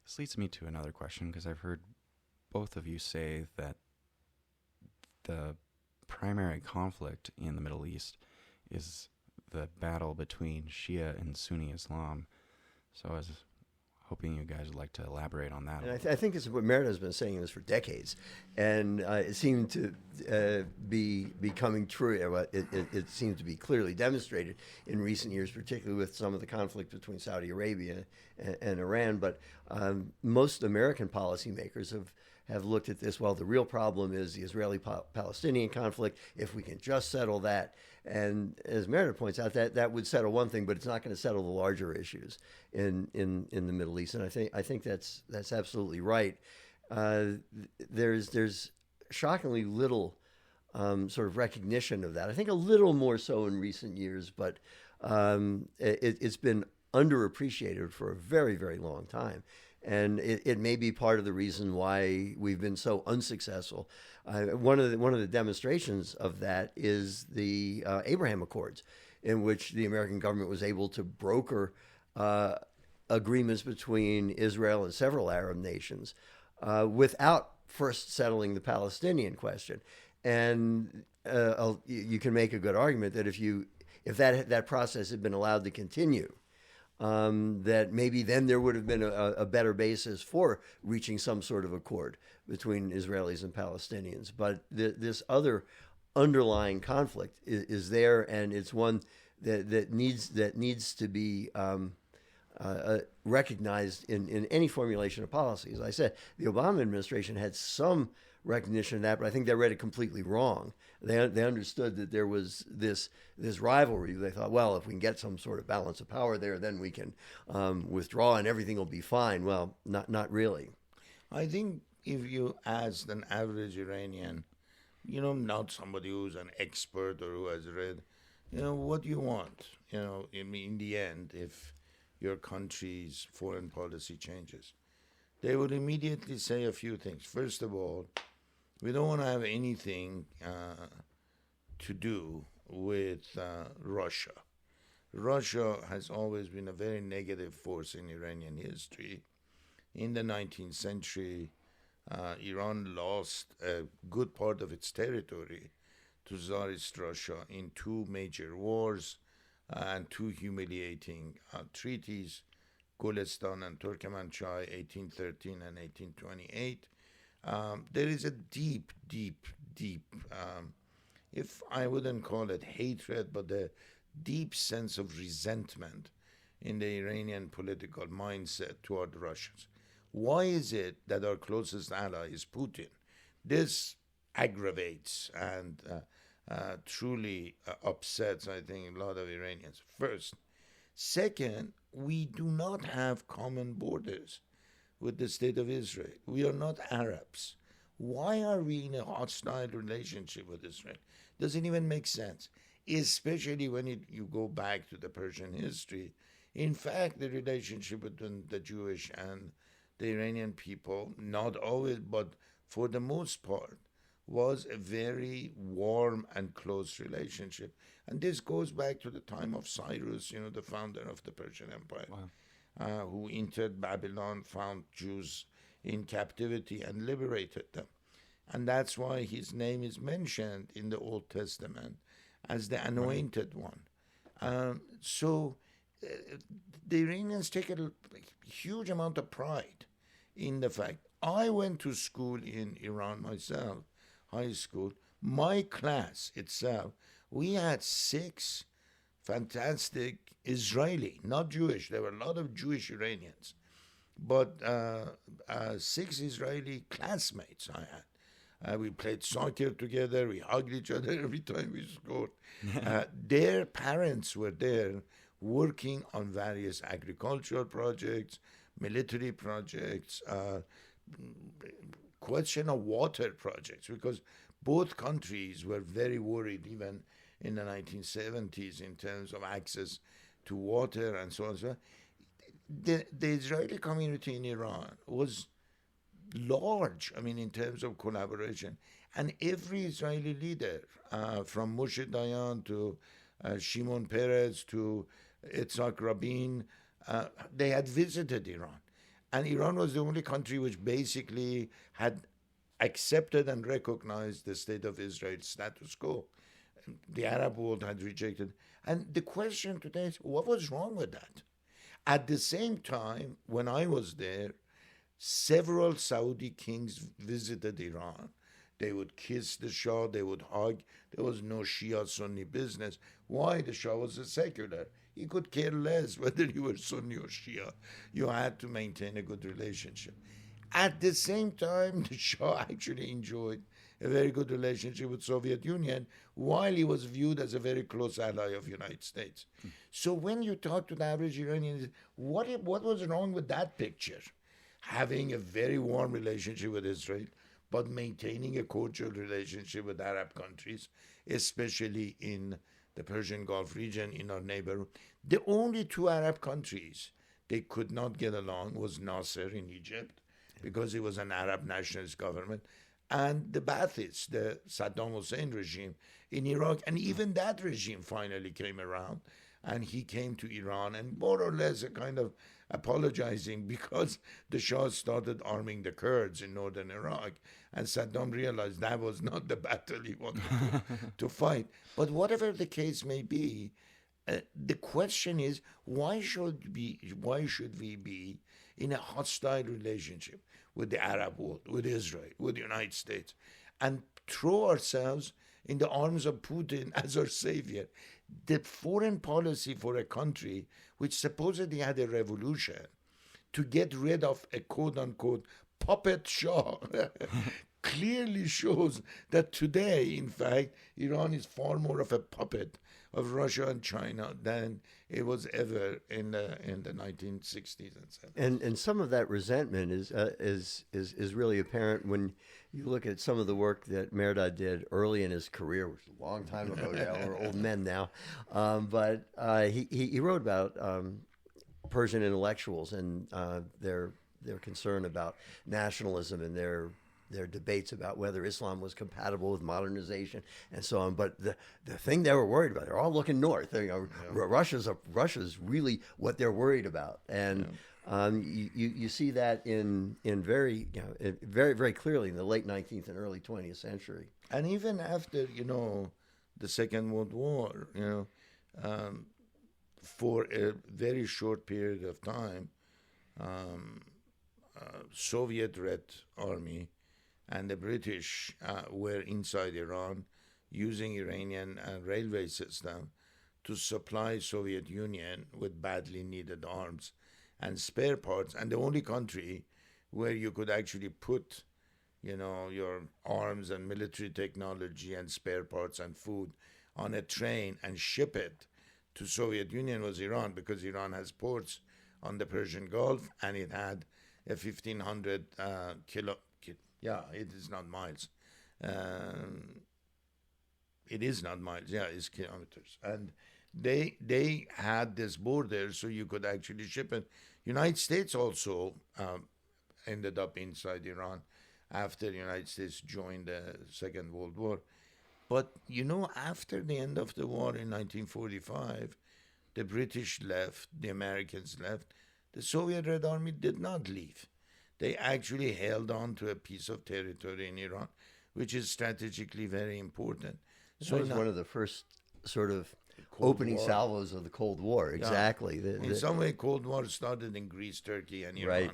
This leads me to another question, because I've heard both of you say that the primary conflict in the Middle East is the battle between Shia and Sunni Islam. So I was hoping you guys would like to elaborate on that. And I think this is what Mehrdad has been saying this for decades, and it seemed to be becoming true. It seems to be clearly demonstrated in recent years, particularly with some of the conflict between Saudi Arabia and Iran. But most American policymakers have looked at this. Well, the real problem is the Israeli-Palestinian conflict. If we can just settle that, and as Mehrdad points out, that would settle one thing, but it's not going to settle the larger issues in the Middle East. And I think that's absolutely right. There's shockingly little sort of recognition of that. I think a little more so in recent years, but it's been underappreciated for a very, very long time. And it may be part of the reason why we've been so unsuccessful. One of the demonstrations of that is the Abraham Accords, in which the American government was able to broker agreements between Israel and several Arab nations without first settling the Palestinian question. And you can make a good argument that if that process had been allowed to continue, that maybe then there would have been a better basis for reaching some sort of accord between Israelis and Palestinians. But this other underlying conflict is there, and it's one that needs to be recognized in any formulation of policy. As I said, the Obama administration had some recognition of that, but I think they read it completely wrong. They understood that there was this rivalry. They thought, well, if we can get some sort of balance of power there, then we can withdraw and everything will be fine. Well, not really. I think if you asked an average Iranian, not somebody who's an expert or who has read, what do you want? In the end, if your country's foreign policy changes, they would immediately say a few things. First of all, we don't want to have anything to do with Russia. Russia has always been a very negative force in Iranian history. In the 19th century, Iran lost a good part of its territory to Tsarist Russia in two major wars and two humiliating treaties, Golestan and Turkmenchai, 1813 and 1828. There is a deep, if I wouldn't call it hatred, but a deep sense of resentment in the Iranian political mindset toward the Russians. Why is it that our closest ally is Putin? This aggravates and truly upsets, I think, a lot of Iranians. First. Second, we do not have common borders with the state of Israel. We are not Arabs. Why are we in a hostile relationship with Israel? Doesn't even make sense, especially when you go back to the Persian history. In fact, the relationship between the Jewish and the Iranian people, not always, but for the most part, was a very warm and close relationship. And this goes back to the time of Cyrus, the founder of the Persian Empire. Wow. Who entered Babylon, found Jews in captivity, and liberated them. And that's why his name is mentioned in the Old Testament as the Anointed One. So the Iranians take a huge amount of pride in the fact. I went to school in Iran myself, high school. My class itself, we had 6 fantastic Israeli, not Jewish. There were a lot of Jewish Iranians, but 6 Israeli classmates I had. We played soccer together. We hugged each other every time we scored. Their parents were there working on various agricultural projects, military projects, question of water projects, because both countries were very worried even in the 1970s in terms of access to water and so on and so on. The Israeli community in Iran was large, in terms of collaboration. And every Israeli leader, from Moshe Dayan to Shimon Peres to Yitzhak Rabin, they had visited Iran. And Iran was the only country which basically had accepted and recognized the state of Israel's status quo. The Arab world had rejected. And the question today is, what was wrong with that? At the same time, when I was there, several Saudi kings visited Iran. They would kiss the Shah, they would hug. There was no Shia Sunni business. Why? The Shah was a secular. He could care less whether you were Sunni or Shia. You had to maintain a good relationship. At the same time, the Shah actually enjoyed a very good relationship with Soviet Union, while he was viewed as a very close ally of United States. So when you talk to the average Iranian, what was wrong with that picture? Having a very warm relationship with Israel, but maintaining a cordial relationship with Arab countries, especially in the Persian Gulf region, in our neighborhood. The only 2 Arab countries they could not get along was Nasser in Egypt, because it was an Arab nationalist government, and the Baathists, the Saddam Hussein regime in Iraq. And even that regime finally came around, and he came to Iran and more or less a kind of apologizing because the Shah started arming the Kurds in northern Iraq, and Saddam realized that was not the battle he wanted to fight. But whatever the case may be, the question is, why should we be in a hostile relationship with the Arab world, with Israel, with the United States, and throw ourselves in the arms of Putin as our savior? The foreign policy for a country which supposedly had a revolution to get rid of a quote-unquote puppet Shah clearly shows that today, in fact, Iran is far more of a puppet of Russia and China than it was ever in the 1960s and 70s. And some of that resentment is really apparent when you look at some of the work that Mehrdad did early in his career, which is a long time ago now. We're old men now, but he wrote about Persian intellectuals and their concern about nationalism and their debates about whether Islam was compatible with modernization and so on. But the thing they were worried about, they're all looking north. Russia's really what they're worried about. And you see that in very, very, very clearly in the late 19th and early 20th century. And even after, the Second World War, for a very short period of time, Soviet Red Army and the British were inside Iran using Iranian railway system to supply Soviet Union with badly needed arms and spare parts. And the only country where you could actually put, your arms and military technology and spare parts and food on a train and ship it to Soviet Union was Iran, because Iran has ports on the Persian Gulf and it had a 1,500 it is not miles. It is not miles. Yeah, it's kilometers. And they had this border, so you could actually ship it. United States also ended up inside Iran after the United States joined the Second World War. But, after the end of the war in 1945, the British left, the Americans left. The Soviet Red Army did not leave. They actually held on to a piece of territory in Iran, which is strategically very important. So it was one of the first sort of opening salvos of the Cold War. Exactly. Yeah. In some way, Cold War started in Greece, Turkey, and Iran. Right.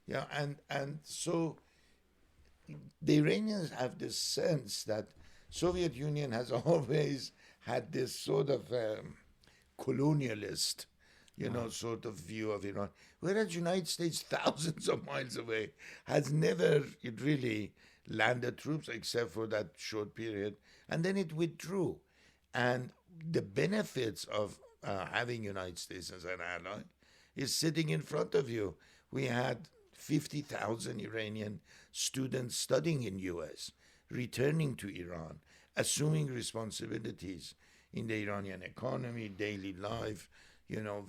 Yeah, and so the Iranians have this sense that Soviet Union has always had this sort of colonialist sort of view of Iran. Whereas United States, thousands of miles away, has never really landed troops except for that short period. And then it withdrew. And the benefits of having United States as an ally is sitting in front of you. We had 50,000 Iranian students studying in U.S., returning to Iran, assuming responsibilities in the Iranian economy, daily life,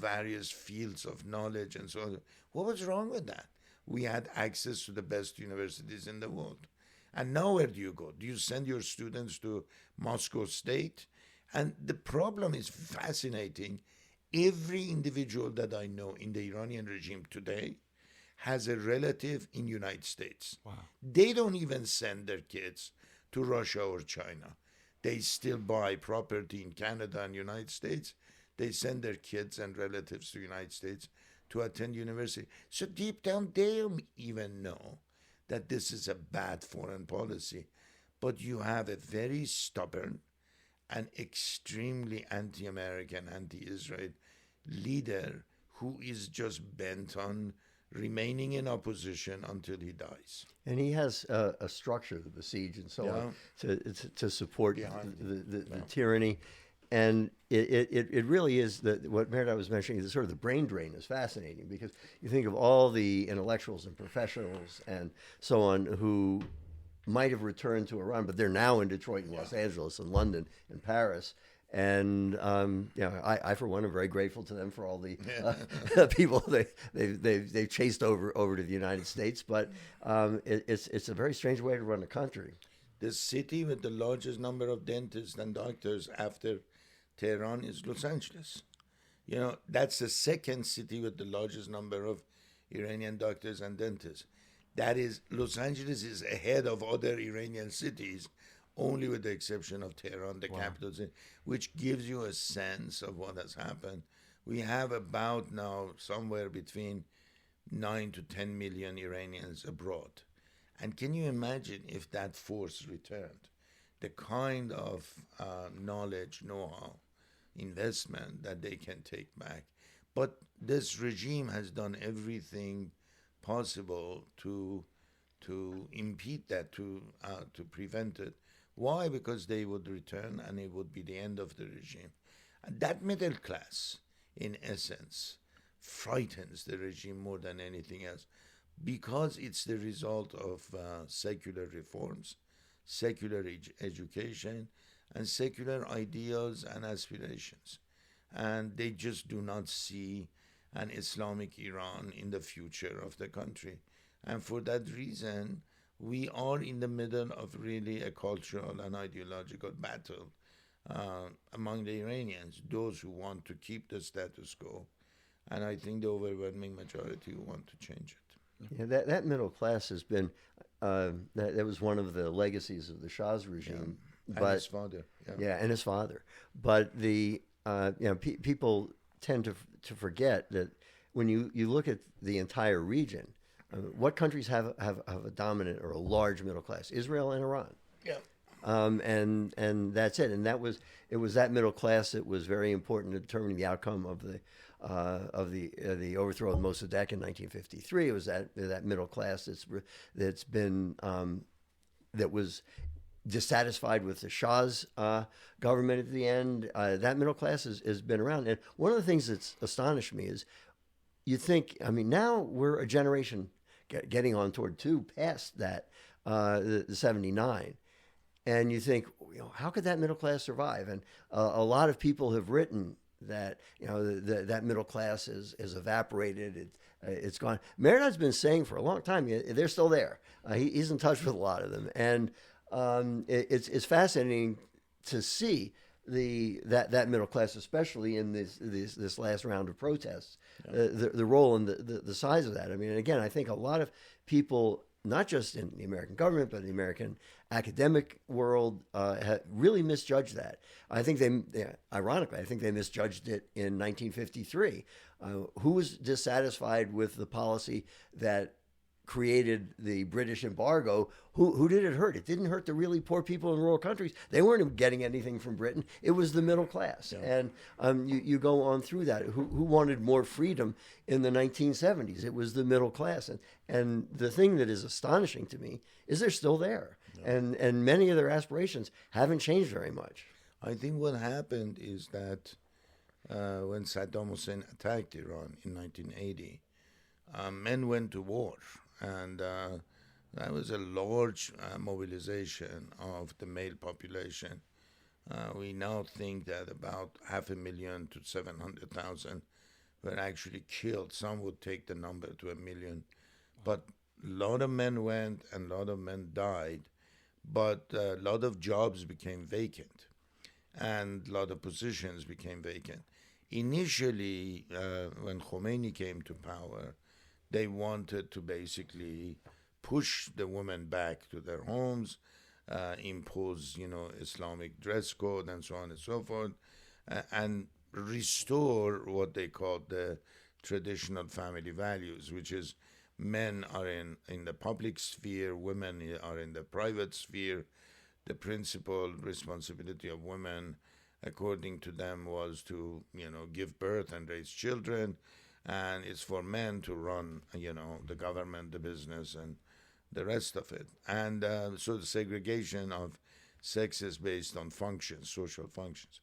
various fields of knowledge and so on. What was wrong with that? We had access to the best universities in the world. And now where do you go? Do you send your students to Moscow State? And the problem is fascinating. Every individual that I know in the Iranian regime today has a relative in United States. Wow. They don't even send their kids to Russia or China. They still buy property in Canada and United States. They send their kids and relatives to the United States to attend university. So deep down, they don't even know that this is a bad foreign policy. But you have a very stubborn and extremely anti-American, anti-Israel leader who is just bent on remaining in opposition until he dies. And he has a structure, the siege and so on, to support the tyranny. And it really is what Mehrdad was mentioning is sort of the brain drain is fascinating, because you think of all the intellectuals and professionals and so on who might have returned to Iran, but they're now in Detroit and Los Angeles and London and Paris. And I for one am very grateful to them for all the people they've chased over to the United States. But it's a very strange way to run a country. The city with the largest number of dentists and doctors after Tehran is Los Angeles. That's the second city with the largest number of Iranian doctors and dentists. That is, Los Angeles is ahead of other Iranian cities only with the exception of Tehran, the capital city, which gives you a sense of what has happened. We have about now somewhere between 9 to 10 million Iranians abroad. And can you imagine if that force returned? The kind of knowledge, know-how, investment that they can take back. But this regime has done everything possible to impede that, to prevent it. Why? Because they would return and it would be the end of the regime. And that middle class, in essence, frightens the regime more than anything else because it's the result of secular reforms, secular education, and secular ideals and aspirations. And they just do not see an Islamic Iran in the future of the country. And for that reason, we are in the middle of really a cultural and ideological battle among the Iranians, those who want to keep the status quo, and I think the overwhelming majority who want to change it. Yeah, that middle class has been, that was one of the legacies of the Shah's regime. Yeah. But, and his father. Yeah, and his father. But people tend to forget that when you look at the entire region, what countries have a dominant or a large middle class? Israel and Iran. Yeah. And that's it. And it was that middle class that was very important in determining the outcome of the overthrow of Mossadegh in 1953. It was that middle class that's been that was dissatisfied with the Shah's government at the end. That middle class has been around. And one of the things that's astonished me is you think, I mean, now we're a generation getting on toward two past that, the 79. And you think, how could that middle class survive? And a lot of people have written that, that middle class is evaporated. It's gone. Mehrdad's been saying for a long time, they're still there. He's in touch with a lot of them. And it's fascinating to see that middle class, especially in this last round of protests, the role and the size of that. I mean, again, I think a lot of people, not just in the American government, but the American academic world, really misjudged that. I think ironically, I think they misjudged it in 1953. Who was dissatisfied with the policy that created the British embargo? Who did it hurt? It didn't hurt the really poor people in rural countries. They weren't getting anything from Britain. It was the middle class. Yeah. And you go on through that. Who wanted more freedom in the 1970s? It was the middle class. And the thing that is astonishing to me is they're still there. Yeah. And many of their aspirations haven't changed very much. I think what happened is that when Saddam Hussein attacked Iran in 1980, men went to war. And that was a large mobilization of the male population. We now think that about 500,000 to 700,000 were actually killed. Some would take the number to 1 million. But a lot of men went and a lot of men died. But a lot of jobs became vacant and a lot of positions became vacant. Initially, when Khomeini came to power, they wanted to basically push the women back to their homes, impose, Islamic dress code and so on and so forth, and restore what they called the traditional family values, which is men are in the public sphere, women are in the private sphere. The principal responsibility of women, according to them, was to, give birth and raise children. And it's for men to run, the government, the business, and the rest of it. And so the segregation of sex is based on functions, social functions.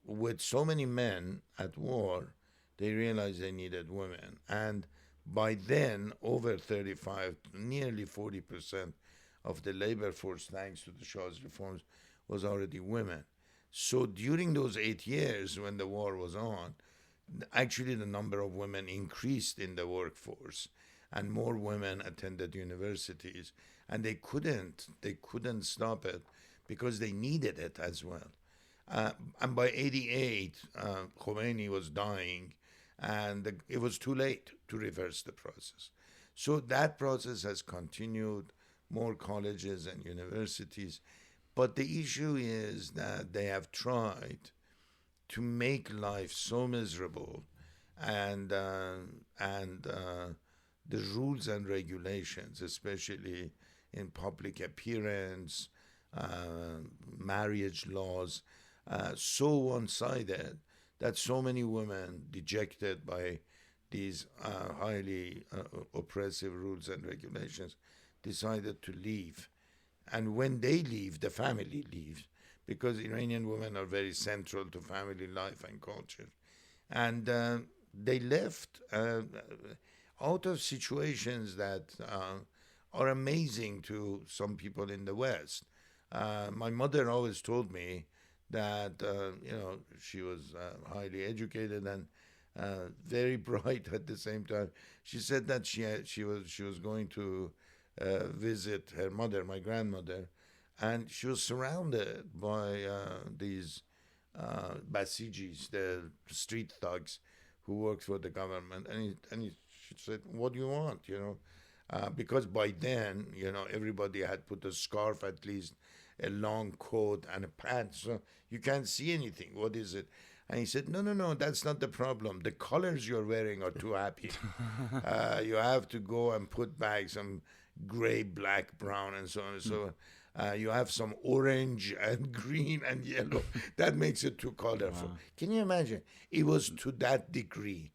With so many men at war, they realized they needed women. And by then, over 35, nearly 40% of the labor force, thanks to the Shah's reforms, was already women. So during those 8 years when the war was on, actually the number of women increased in the workforce and more women attended universities, and they couldn't stop it because they needed it as well. And by 88, Khomeini was dying, and it was too late to reverse the process. So that process has continued more colleges and universities. But the issue is that they have tried to make life so miserable, and the rules and regulations, especially in public appearance, marriage laws, so one-sided that so many women, dejected by these highly oppressive rules and regulations, decided to leave. And when they leave, the family leaves, because Iranian women are very central to family life and culture. And they left out of situations that are amazing to some people in the West. My mother always told me that she was highly educated and very bright at the same time. She said that she was going to visit her mother, my grandmother, and she was surrounded by these Basijis, the street thugs who worked for the government, and she said, "What do you want?" Because by then, everybody had put a scarf, at least a long coat and a pants, so you can't see anything. What is it? And he said, no, that's not the problem. The colors you're wearing are too happy. You have to go and put back some gray, black, brown, and so on and so on. You have some orange and green and yellow. That makes it too colorful. Wow. Can you imagine? It was to that degree.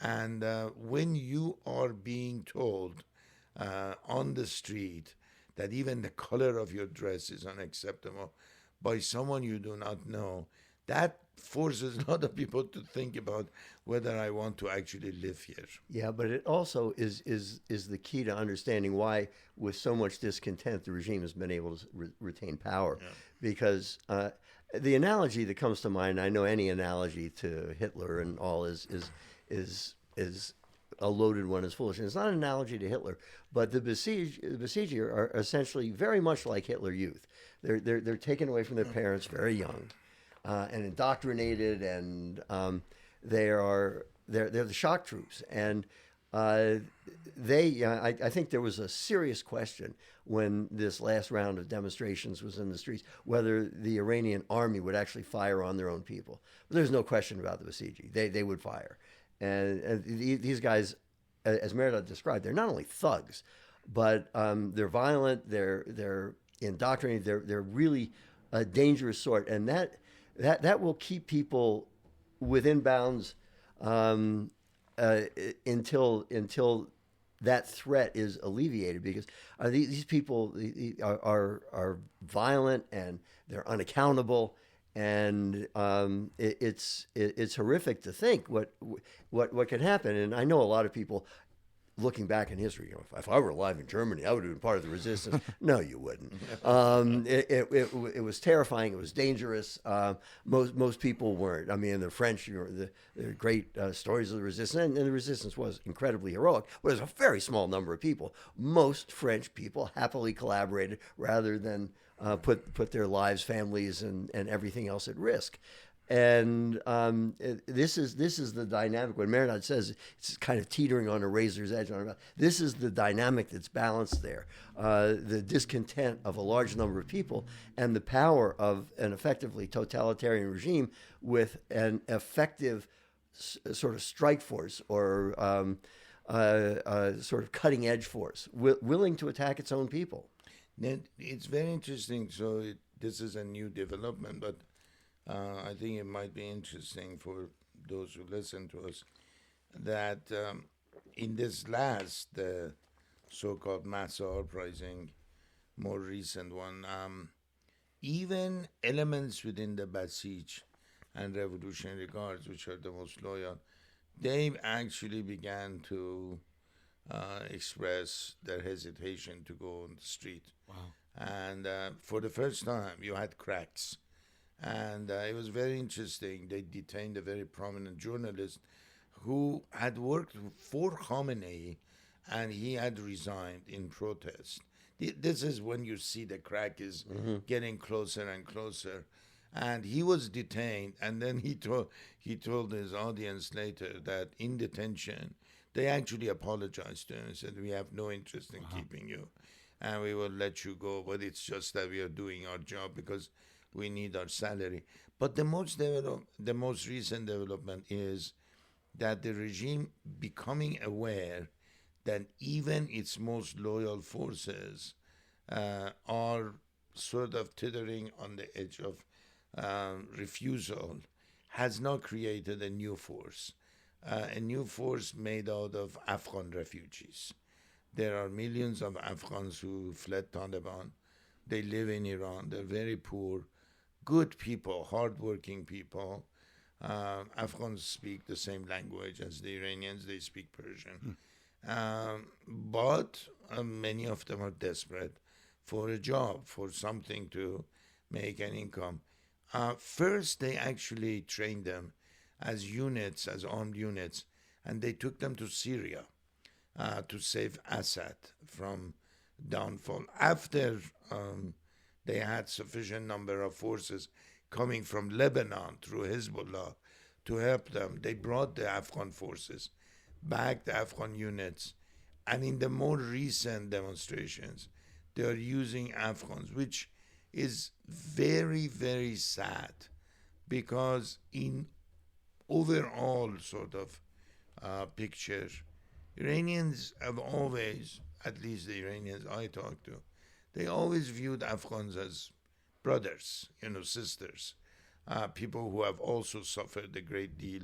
And when you are being told on the street that even the color of your dress is unacceptable by someone you do not know, that forces a lot of people to think about whether I want to actually live here. Yeah, but it also is the key to understanding why, with so much discontent, the regime has been able to retain power. Yeah. Because the analogy that comes to mind, I know any analogy to Hitler and all is a loaded one, is foolish. And it's not an analogy to Hitler, but the Basiji are essentially very much like Hitler Youth. They're taken away from their parents very young. And indoctrinated, and they're the shock troops, and I think there was a serious question when this last round of demonstrations was in the streets whether the Iranian army would actually fire on their own people. But there's no question about the Basiji; they would fire, and these guys, as Mehrdad described, they're not only thugs, but they're violent, they're indoctrinated, they're really a dangerous sort, and that will keep people within bounds until that threat is alleviated, because these people are violent and they're unaccountable, and it's horrific to think what could happen. And I know a lot of people, looking back in history, if I were alive in Germany, I would have been part of the resistance. No, you wouldn't. It was terrifying. It was dangerous. Most people weren't. I mean, the French, the great stories of the resistance, and the resistance was incredibly heroic. But there's a very small number of people. Most French people happily collaborated rather than put their lives, families, and everything else at risk. And this is the dynamic. When Mehrdad says it's kind of teetering on a razor's edge, this is the dynamic that's balanced there. The discontent of a large number of people and the power of an effectively totalitarian regime with an effective sort of strike force, or sort of cutting edge force, willing to attack its own people. It's very interesting. So this is a new development, but I think it might be interesting for those who listen to us that in this last so-called mass uprising, more recent one, even elements within the Basij and Revolutionary Guards, which are the most loyal, they actually began to express their hesitation to go on the street. Wow. And for the first time, you had cracks. And it was very interesting. They detained a very prominent journalist who had worked for Khamenei, and he had resigned in protest. This is when you see the crack is getting closer and closer. And he was detained, and then he told his audience later that in detention, they actually apologized to him and said, "We have no interest in keeping you." and we will let you go, but it's just that we are doing our job because we need our salary. But the most recent development is that the regime becoming aware that even its most loyal forces are sort of teetering on the edge of refusal, has now created a new force made out of Afghan refugees. There are millions of Afghans who fled Taliban. They live in Iran. They're very poor, good people, hardworking people. Afghans speak the same language as the Iranians. They speak Persian. But many of them are desperate for a job, for something to make an income. First, they actually trained them as units, as armed units, and they took them to Syria to save Assad from downfall. After they had sufficient number of forces coming from Lebanon through Hezbollah to help them, they brought the Afghan forces back, the Afghan units, and in the more recent demonstrations, they are using Afghans, which is very, very sad, because in overall sort of picture, Iranians have always, at least the Iranians I talk to, they always viewed Afghans as brothers, sisters, people who have also suffered a great deal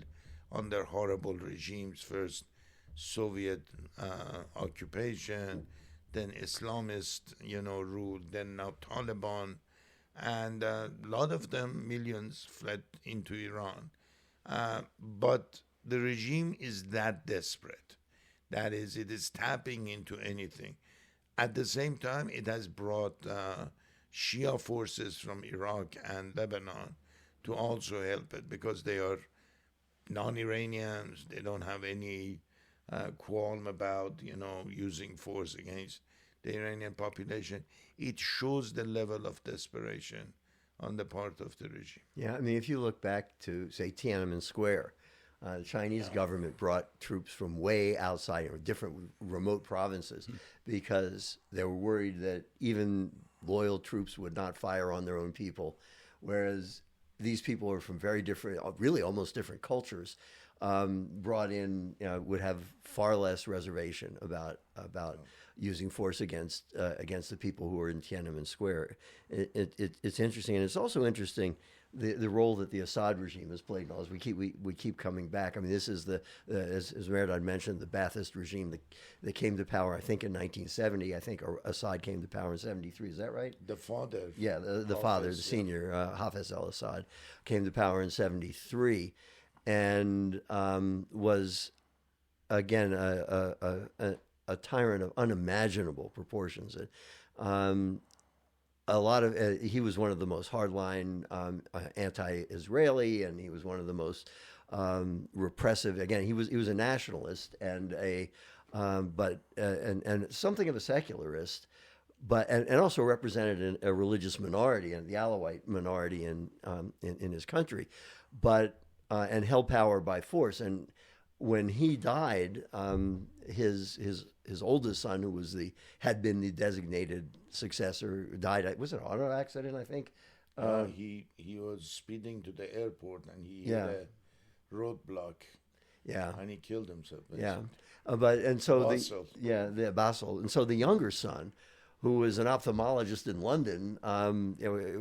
under horrible regimes, first Soviet occupation, then Islamist, rule, then now Taliban, and a lot of them, millions, fled into Iran. But the regime is that desperate. That is, it is tapping into anything. At the same time, it has brought Shia forces from Iraq and Lebanon to also help it, because they are non-Iranians. They don't have any qualm about, using force against the Iranian population. It shows the level of desperation on the part of the regime. Yeah, I mean, if you look back to, say, Tiananmen Square, the Chinese government brought troops from way outside, different remote provinces, because they were worried that even loyal troops would not fire on their own people, whereas these people are from very different, really almost different cultures, brought in, would have far less reservation about using force against the people who are in Tiananmen Square. It's interesting, and it's also interesting the role that the Assad regime has played. As we keep coming back. I mean, this is as Mehrdad mentioned, the Ba'athist regime that came to power, I think, in 1970. I think Assad came to power in 73. Is that right? The father. Yeah, the father, the senior, Hafez al-Assad, came to power in 73, and was, again, a tyrant of unimaginable proportions. A lot of he was one of the most hardline anti-Israeli, and he was one of the most repressive. Again, he was a nationalist and but something of a secularist, but and also represented a religious minority, and the Alawite minority in his country, but and held power by force. And when he died, his oldest son, who had been the designated successor, died. Was it an auto accident? I think. He was speeding to the airport, and he hit a roadblock. Yeah, and he killed himself. Basically. The Basil, and so the younger son, who was an ophthalmologist in London,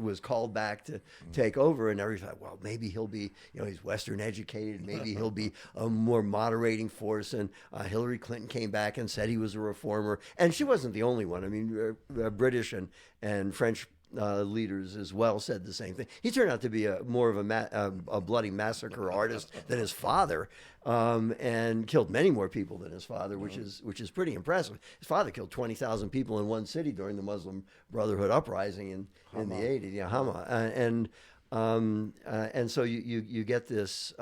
was called back to take over, and everybody thought, well, maybe he'll be, he's Western educated, maybe he'll be a more moderating force. And Hillary Clinton came back and said he was a reformer, and she wasn't the only one. I mean, British and French leaders as well said the same thing. He turned out to be more of a bloody massacre artist than his father, and killed many more people than his father, which is pretty impressive. His father killed 20,000 people in one city during the Muslim Brotherhood uprising in the 80s. Yeah, Hama, and so you get this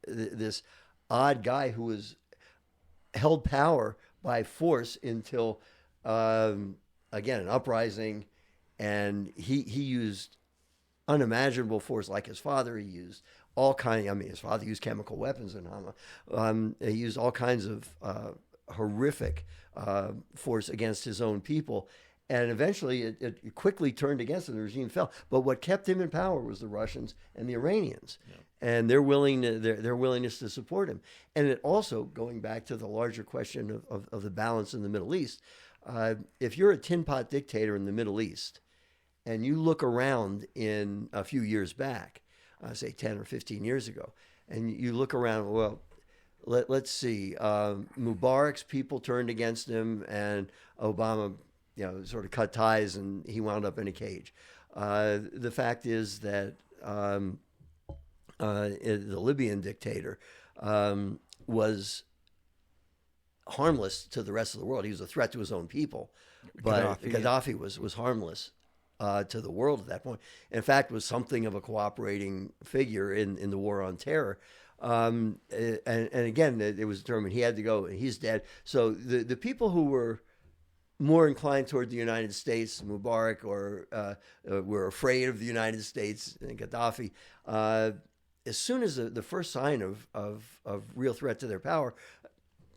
this odd guy who was held power by force until again an uprising. And he used unimaginable force like his father. He used all kinds. I mean, his father used chemical weapons in Hama. He used all kinds of horrific force against his own people. And eventually it quickly turned against him. The regime fell. But what kept him in power was the Russians and the Iranians. Yeah. And their willingness to support him. And it also, going back to the larger question of the balance in the Middle East, if you're a tin pot dictator in the Middle East and you look around in a few years back, say 10 or 15 years ago, and you look around, well, let's see, Mubarak's people turned against him and Obama, sort of cut ties and he wound up in a cage. The fact is that the Libyan dictator was harmless to the rest of the world. He was a threat to his own people, but Gaddafi was harmless to the world at that point. In fact, was something of a cooperating figure in the war on terror. And again, it was determined he had to go. He's dead. So the people who were more inclined toward the United States, Mubarak, or were afraid of the United States and Gaddafi, as soon as the first sign of real threat to their power,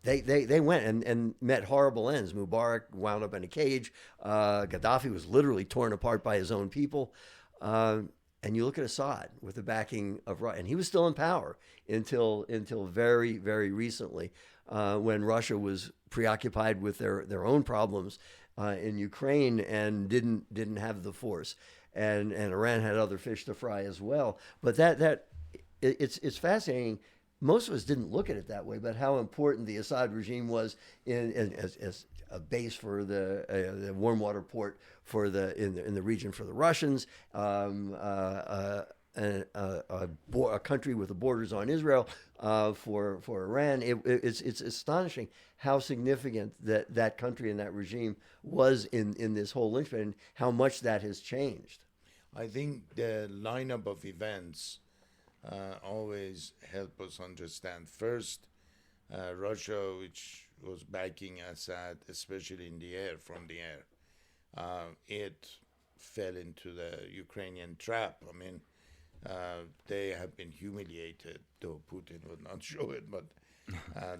they went and met horrible ends. Mubarak wound up in a cage. Gaddafi was literally torn apart by his own people. And you look at Assad with the backing of Russia, and he was still in power until very, very recently, when Russia was preoccupied with their own problems in Ukraine and didn't have the force, and Iran had other fish to fry as well. But it's fascinating. Most of us didn't look at it that way, but how important the Assad regime was as a base for the warm water port in the region for the Russians, a country with the borders on Israel for Iran. It's astonishing how significant that country and that regime was in this whole linchpin, and how much that has changed. I think the lineup of events always help us understand. First, Russia, which was backing Assad, especially in the air, from the air, it fell into the Ukrainian trap. I mean, they have been humiliated, though Putin would not show it, but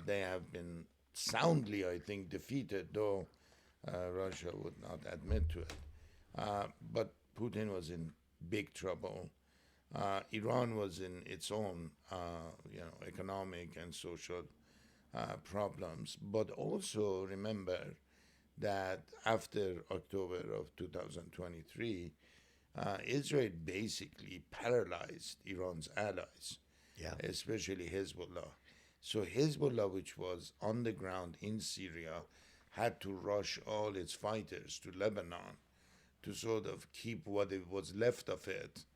they have been soundly, I think, defeated, though Russia would not admit to it. But Putin was in big trouble. Iran was in its own, economic and social problems. But also remember that after October of 2023, Israel basically paralyzed Iran's allies, especially Hezbollah. So Hezbollah, which was on the ground in Syria, had to rush all its fighters to Lebanon to sort of keep what it was left of it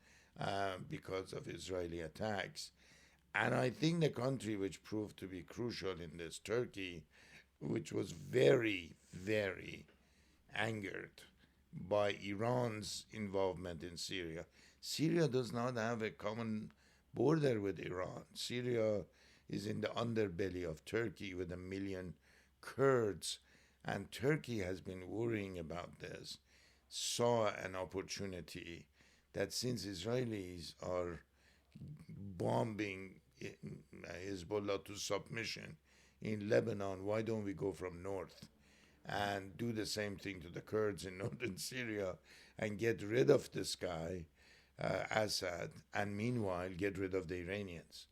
because of Israeli attacks. And I think the country which proved to be crucial in this, Turkey, which was very, very angered by Iran's involvement in Syria. Syria does not have a common border with Iran. Syria is in the underbelly of Turkey with 1 million Kurds, and Turkey has been worrying about this, saw an opportunity that since Israelis are bombing Hezbollah to submission in Lebanon, why don't we go from north and do the same thing to the Kurds in northern Syria and get rid of this guy, Assad, and meanwhile get rid of the Iranians,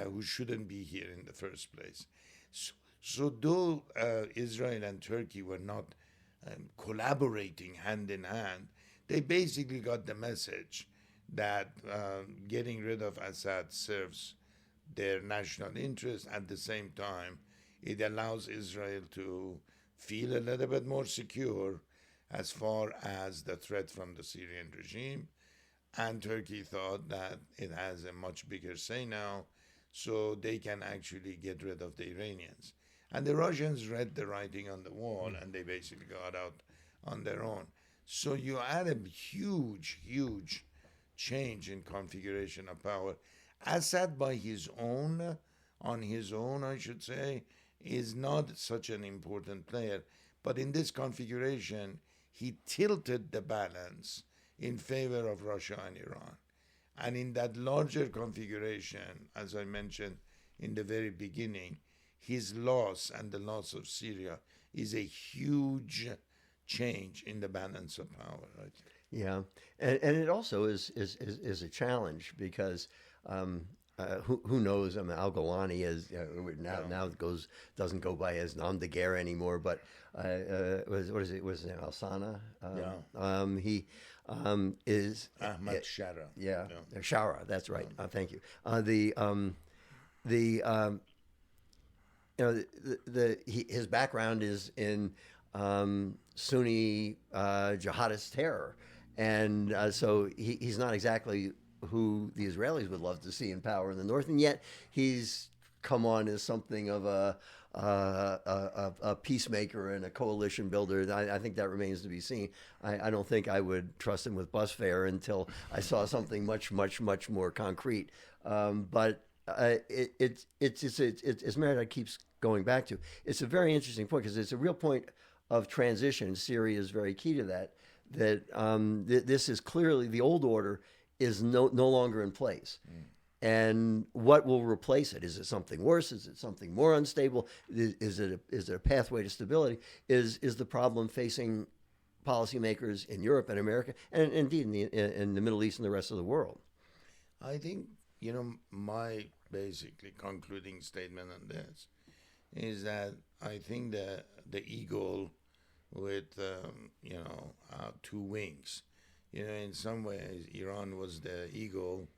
who shouldn't be here in the first place. So though Israel and Turkey were not collaborating hand in hand, they basically got the message that getting rid of Assad serves their national interest. At the same time, it allows Israel to feel a little bit more secure as far as the threat from the Syrian regime. And Turkey thought that it has a much bigger say now, so they can actually get rid of the Iranians. And the Russians read the writing on the wall, and they basically got out on their own. So you add a huge, huge change in configuration of power. Assad on his own, I should say, is not such an important player. But in this configuration, he tilted the balance in favor of Russia and Iran. And in that larger configuration, as I mentioned in the very beginning, his loss and the loss of Syria is a huge change in the balance of power. I think. Yeah, and it also is a challenge because who knows? I mean, Al Golani is now doesn't go by as Nam de Guerre anymore, but what is it? Was it Al Sana? He is Ahmad Shara. Yeah, Shara. That's right. Thank you. The his background is in Sunni jihadist terror, and so he's not exactly who the Israelis would love to see in power in the north, and yet he's come on as something of a peacemaker and a coalition builder. I think that remains to be seen. I don't think I would trust him with bus fare until I saw something much more concrete. But it's as Mehrdad keeps going back to. It's a very interesting point because it's a real point of transition. Syria is very key to that. This is clearly the old order is no longer in place. And what will replace it? Is it something worse? Is it something more unstable? Is it a pathway to stability? Is the problem facing policymakers in Europe and America, and indeed in the Middle East and the rest of the world? I think, my basically concluding statement on this is that I think that the eagle with, two wings, in some ways, Iran was the eagle,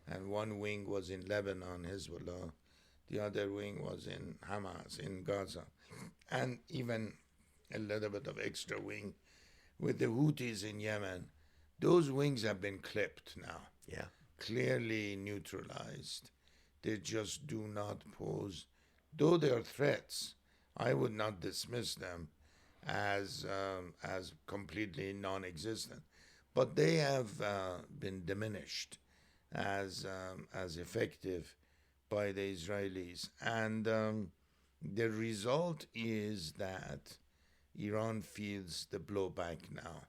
and one wing was in Lebanon, Hezbollah, the other wing was in Hamas, in Gaza, and even a little bit of extra wing with the Houthis in Yemen. Those wings have been clipped now. Yeah. Clearly neutralized. They just do not pose, though they are threats, I would not dismiss them as completely non-existent. But they have been diminished as effective by the Israelis, and the result is that Iran feels the blowback now.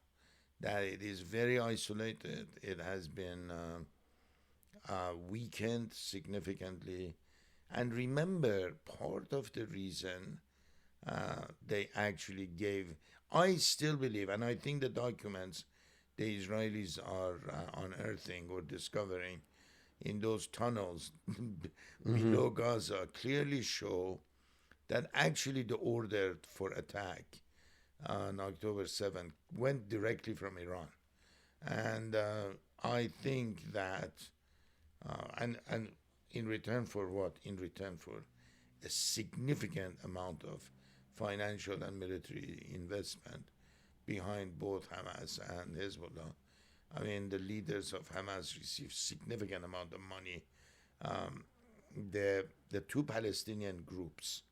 That it is very isolated. It has been weakened significantly, and remember, part of the reason they actually gave, I still believe, and I think the documents the Israelis are unearthing or discovering in those tunnels below Gaza clearly show that actually the order for attack on October 7th went directly from Iran. And I think that, and in return for what? In return for a significant amount of financial and military investment behind both Hamas and Hezbollah. I mean, the leaders of Hamas received significant amount of money. The two Palestinian groups,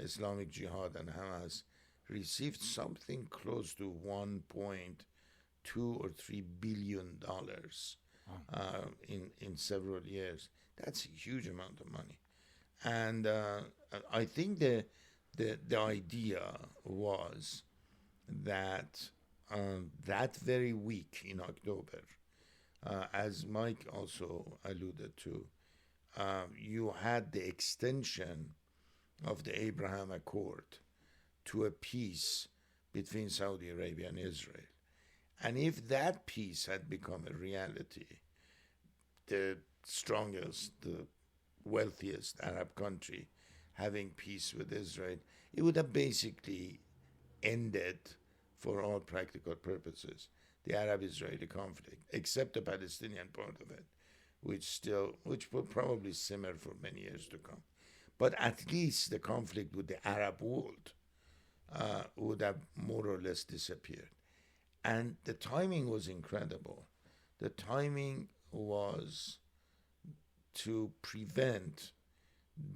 Islamic Jihad and Hamas, received something close to 1.2 or $3 billion in several years. That's a huge amount of money, and I think the idea was that that very week in October, as Mike also alluded to, you had the extension of the Abraham Accord to a peace between Saudi Arabia and Israel. And if that peace had become a reality, the strongest, the wealthiest Arab country having peace with Israel, it would have basically ended, for all practical purposes, the Arab-Israeli conflict, except the Palestinian part of it, which will probably simmer for many years to come. But at least the conflict with the Arab world would have more or less disappeared. And the timing was incredible. The timing was to prevent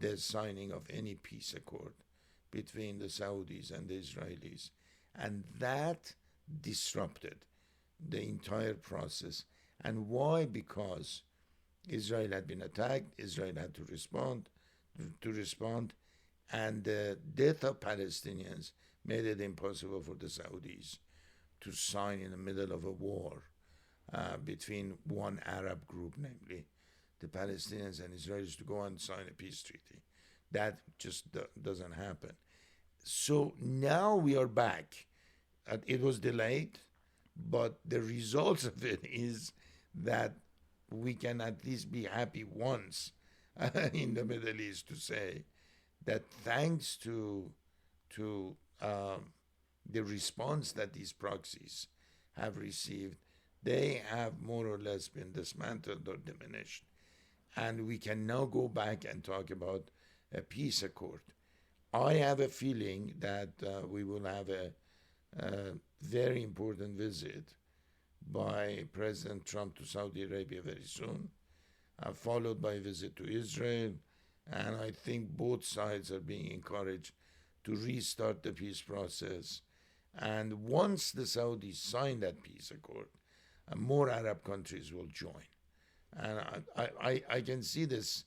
the signing of any peace accord between the Saudis and the Israelis. And that disrupted the entire process. And why? Because Israel had been attacked, Israel had to respond, and the death of Palestinians made it impossible for the Saudis to sign in the middle of a war between one Arab group, namely the Palestinians and Israelis, to go and sign a peace treaty. That just doesn't happen. So now we are back it was delayed, but the results of it is that we can at least be happy once in the Middle East to say that thanks to the response that these proxies have received, they have more or less been dismantled or diminished. And we can now go back and talk about a peace accord. I have a feeling that we will have a very important visit by President Trump to Saudi Arabia very soon, followed by a visit to Israel. And I think both sides are being encouraged to restart the peace process. And once the Saudis sign that peace accord, more Arab countries will join. And I can see this.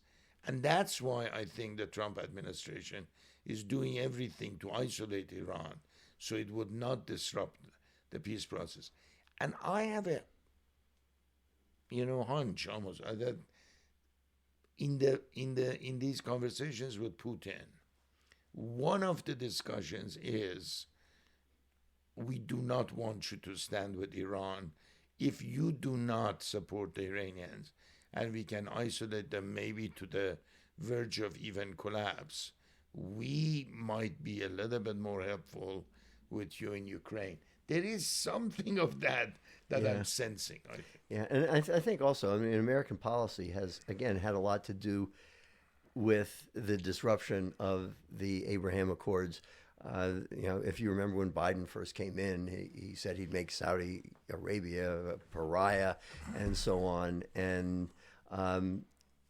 And that's why I think the Trump administration is doing everything to isolate Iran so it would not disrupt the peace process. And I have a, hunch almost that in these conversations with Putin, one of the discussions is, we do not want you to stand with Iran if you do not support the Iranians, and we can isolate them maybe to the verge of even collapse. We might be a little bit more helpful with you in Ukraine. There is something of that I'm sensing, I think. Yeah, and I think also, American policy has, again, had a lot to do with the disruption of the Abraham Accords. If you remember when Biden first came in, he said he'd make Saudi Arabia a pariah and so on. And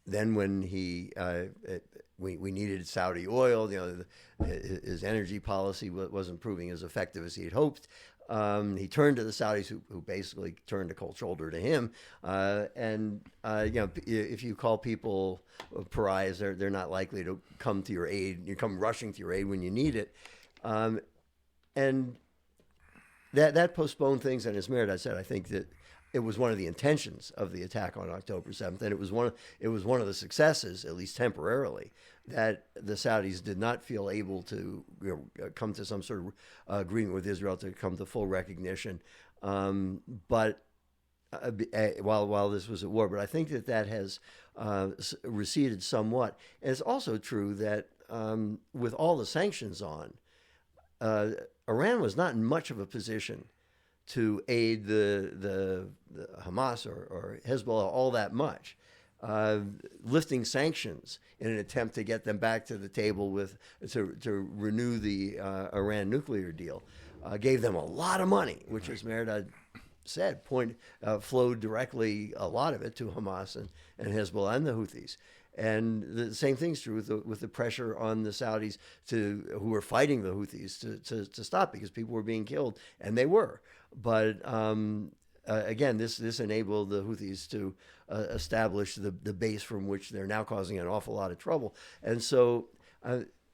then when we needed Saudi oil, his energy policy wasn't proving as effective as he had hoped. He turned to the Saudis, who basically turned a cold shoulder to him. If you call people pariahs, they're not likely to come to your aid. You come rushing to your aid when you need it. And that postponed things. And as Mehrdad said, I think that it was one of the intentions of the attack on October 7th, and it was one of the successes, at least temporarily, that the Saudis did not feel able to come to some sort of agreement with Israel to come to full recognition. But while this was at war, but I think that has receded somewhat. And it's also true that with all the sanctions on, Iran was not in much of a position to aid the Hamas or Hezbollah all that much. Lifting sanctions in an attempt to get them back to the table to renew the Iran nuclear deal gave them a lot of money, which, as Mehrdad said, flowed directly, a lot of it, to Hamas and Hezbollah and the Houthis. And the same thing's true with the pressure on the Saudis who were fighting the Houthis to stop, because people were being killed, and they were. But again, this enabled the Houthis to establish the base from which they're now causing an awful lot of trouble. And so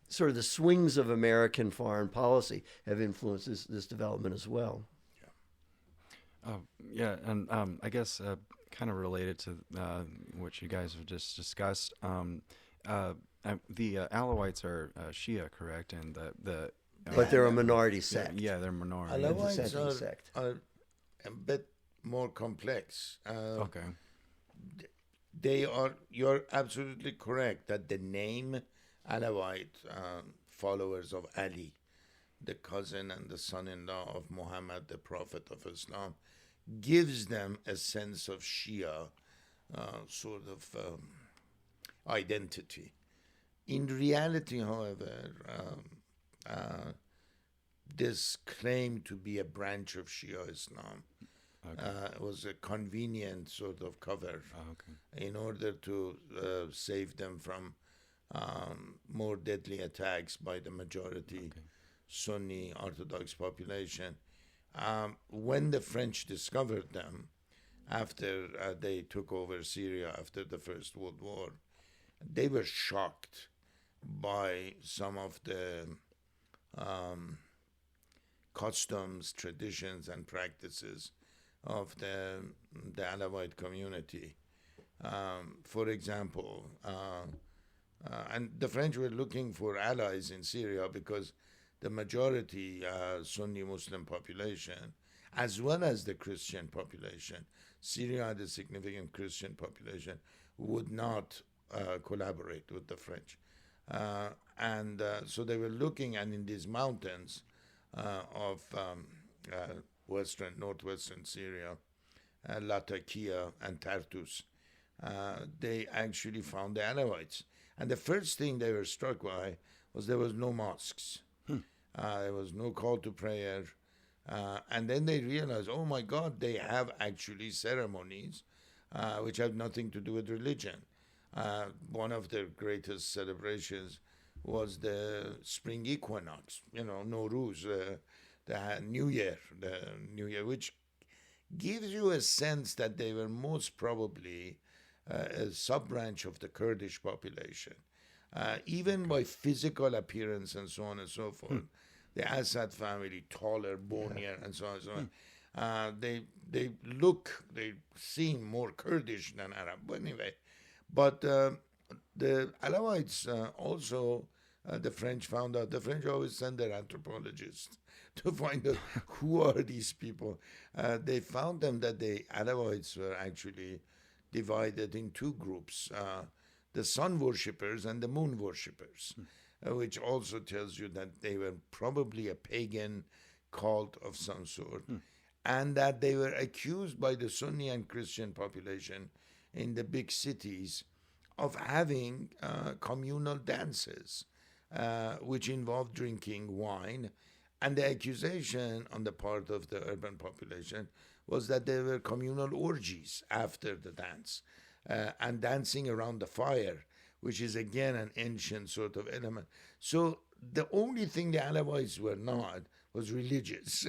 sort of the swings of American foreign policy have influenced this development as well. And I guess kind of related to what you guys have just discussed, the Alawites are Shia, correct? And but they're a minority sect. Yeah, they're a minority. Alawites are a bit more complex. Okay. You're absolutely correct that the name Alawite, followers of Ali, the cousin and the son-in-law of Muhammad, the Prophet of Islam, gives them a sense of Shia sort of identity. In reality, however, this claim to be a branch of Shia Islam was a convenient sort of cover in order to save them from more deadly attacks by the majority Sunni Orthodox population. When the French discovered them after they took over Syria after the First World War, they were shocked by some of the customs, traditions, and practices of the Alawite community. For example, and the French were looking for allies in Syria because the majority Sunni Muslim population, as well as the Christian population, Syria had a significant Christian population, would not collaborate with the French. And so they were looking, and in these mountains of northwestern Syria, Latakia and Tartus, they actually found the Alawites. And the first thing they were struck by was there was no mosques. There was no call to prayer. And then they realized, oh my God, they have actually ceremonies which have nothing to do with religion. One of their greatest celebrations was the spring equinox, Nowruz, the New Year, which gives you a sense that they were most probably a sub-branch of the Kurdish population. Even by physical appearance and so on and so forth, the Assad family, taller, bonier, and so on and so on. They seem more Kurdish than Arab. But anyway, the Alawites also, the French found out. The French always send their anthropologists to find out who are these people. They found them that the Alawites were actually divided in two groups, the sun worshippers and the moon worshippers, which also tells you that they were probably a pagan cult of some sort, and that they were accused by the Sunni and Christian population in the big cities of having communal dances, which involved drinking wine. And the accusation on the part of the urban population was that there were communal orgies after the dance and dancing around the fire, which is again an ancient sort of element. So the only thing the Alawites were not was religious.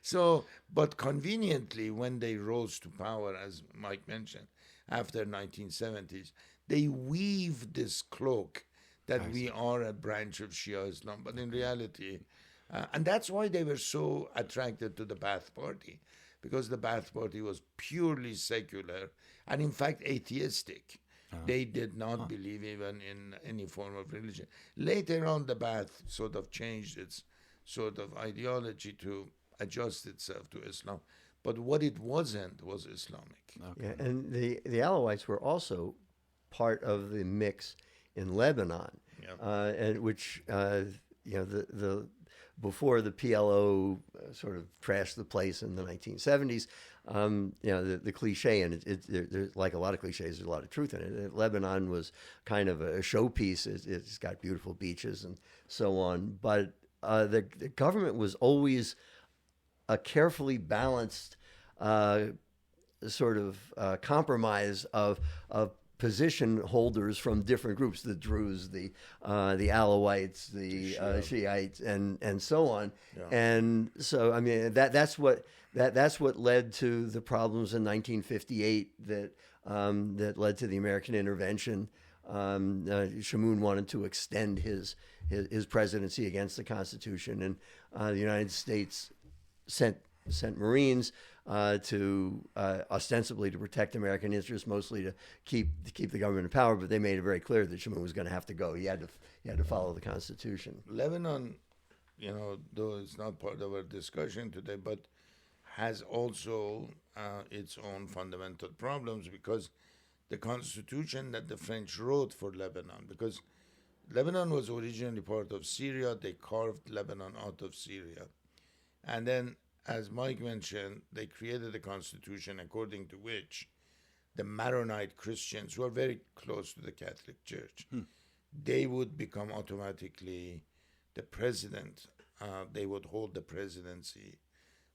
So, but conveniently, when they rose to power, as Mike mentioned, after 1970s, they weaved this cloak that we are a branch of Shia Islam, but in reality, and that's why they were so attracted to the Ba'ath Party, because the Ba'ath Party was purely secular and in fact atheistic. They did not believe even in any form of religion. Later on, the Ba'ath sort of changed its sort of ideology to adjust itself to Islam, but what it wasn't was Islamic. Yeah, and the Alawites were also part of the mix in Lebanon, and which the before the PLO sort of trashed the place in the 1970s. The cliche, and there's like a lot of cliches, there's a lot of truth in it. Lebanon was kind of a showpiece. It's got beautiful beaches and so on, but the government was always a carefully balanced sort of compromise of position holders from different groups: the Druze, the Alawites, the Shiites, and so on. Yeah. And so, I mean, that's what led to the problems in 1958 that led to the American intervention. Shamoun wanted to extend his presidency against the Constitution, and the United States sent Marines to ostensibly to protect American interests, mostly to keep the government in power. But they made it very clear that Shamoun was going to have to go. He had to follow the Constitution. Lebanon, though it's not part of our discussion today, but has also its own fundamental problems, because the Constitution that the French wrote for Lebanon, because Lebanon was originally part of Syria, they carved Lebanon out of Syria, and then, as Mike mentioned, they created a constitution according to which the Maronite Christians, who are very close to the Catholic Church, they would become automatically the president. They would hold the presidency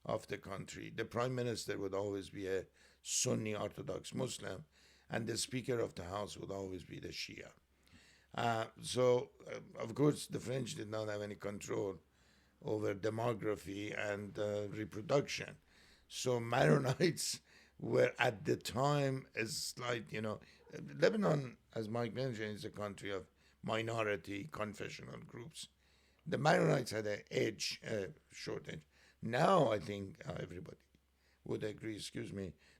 of the country. The prime minister would always be a Sunni Orthodox Muslim, and the Speaker of the House would always be the Shia. So, of course, the French did not have any control over demography and reproduction. So Maronites were at the time a slight, Lebanon, as Mike mentioned, is a country of minority confessional groups. The Maronites had an short edge. Now I think everybody would agree,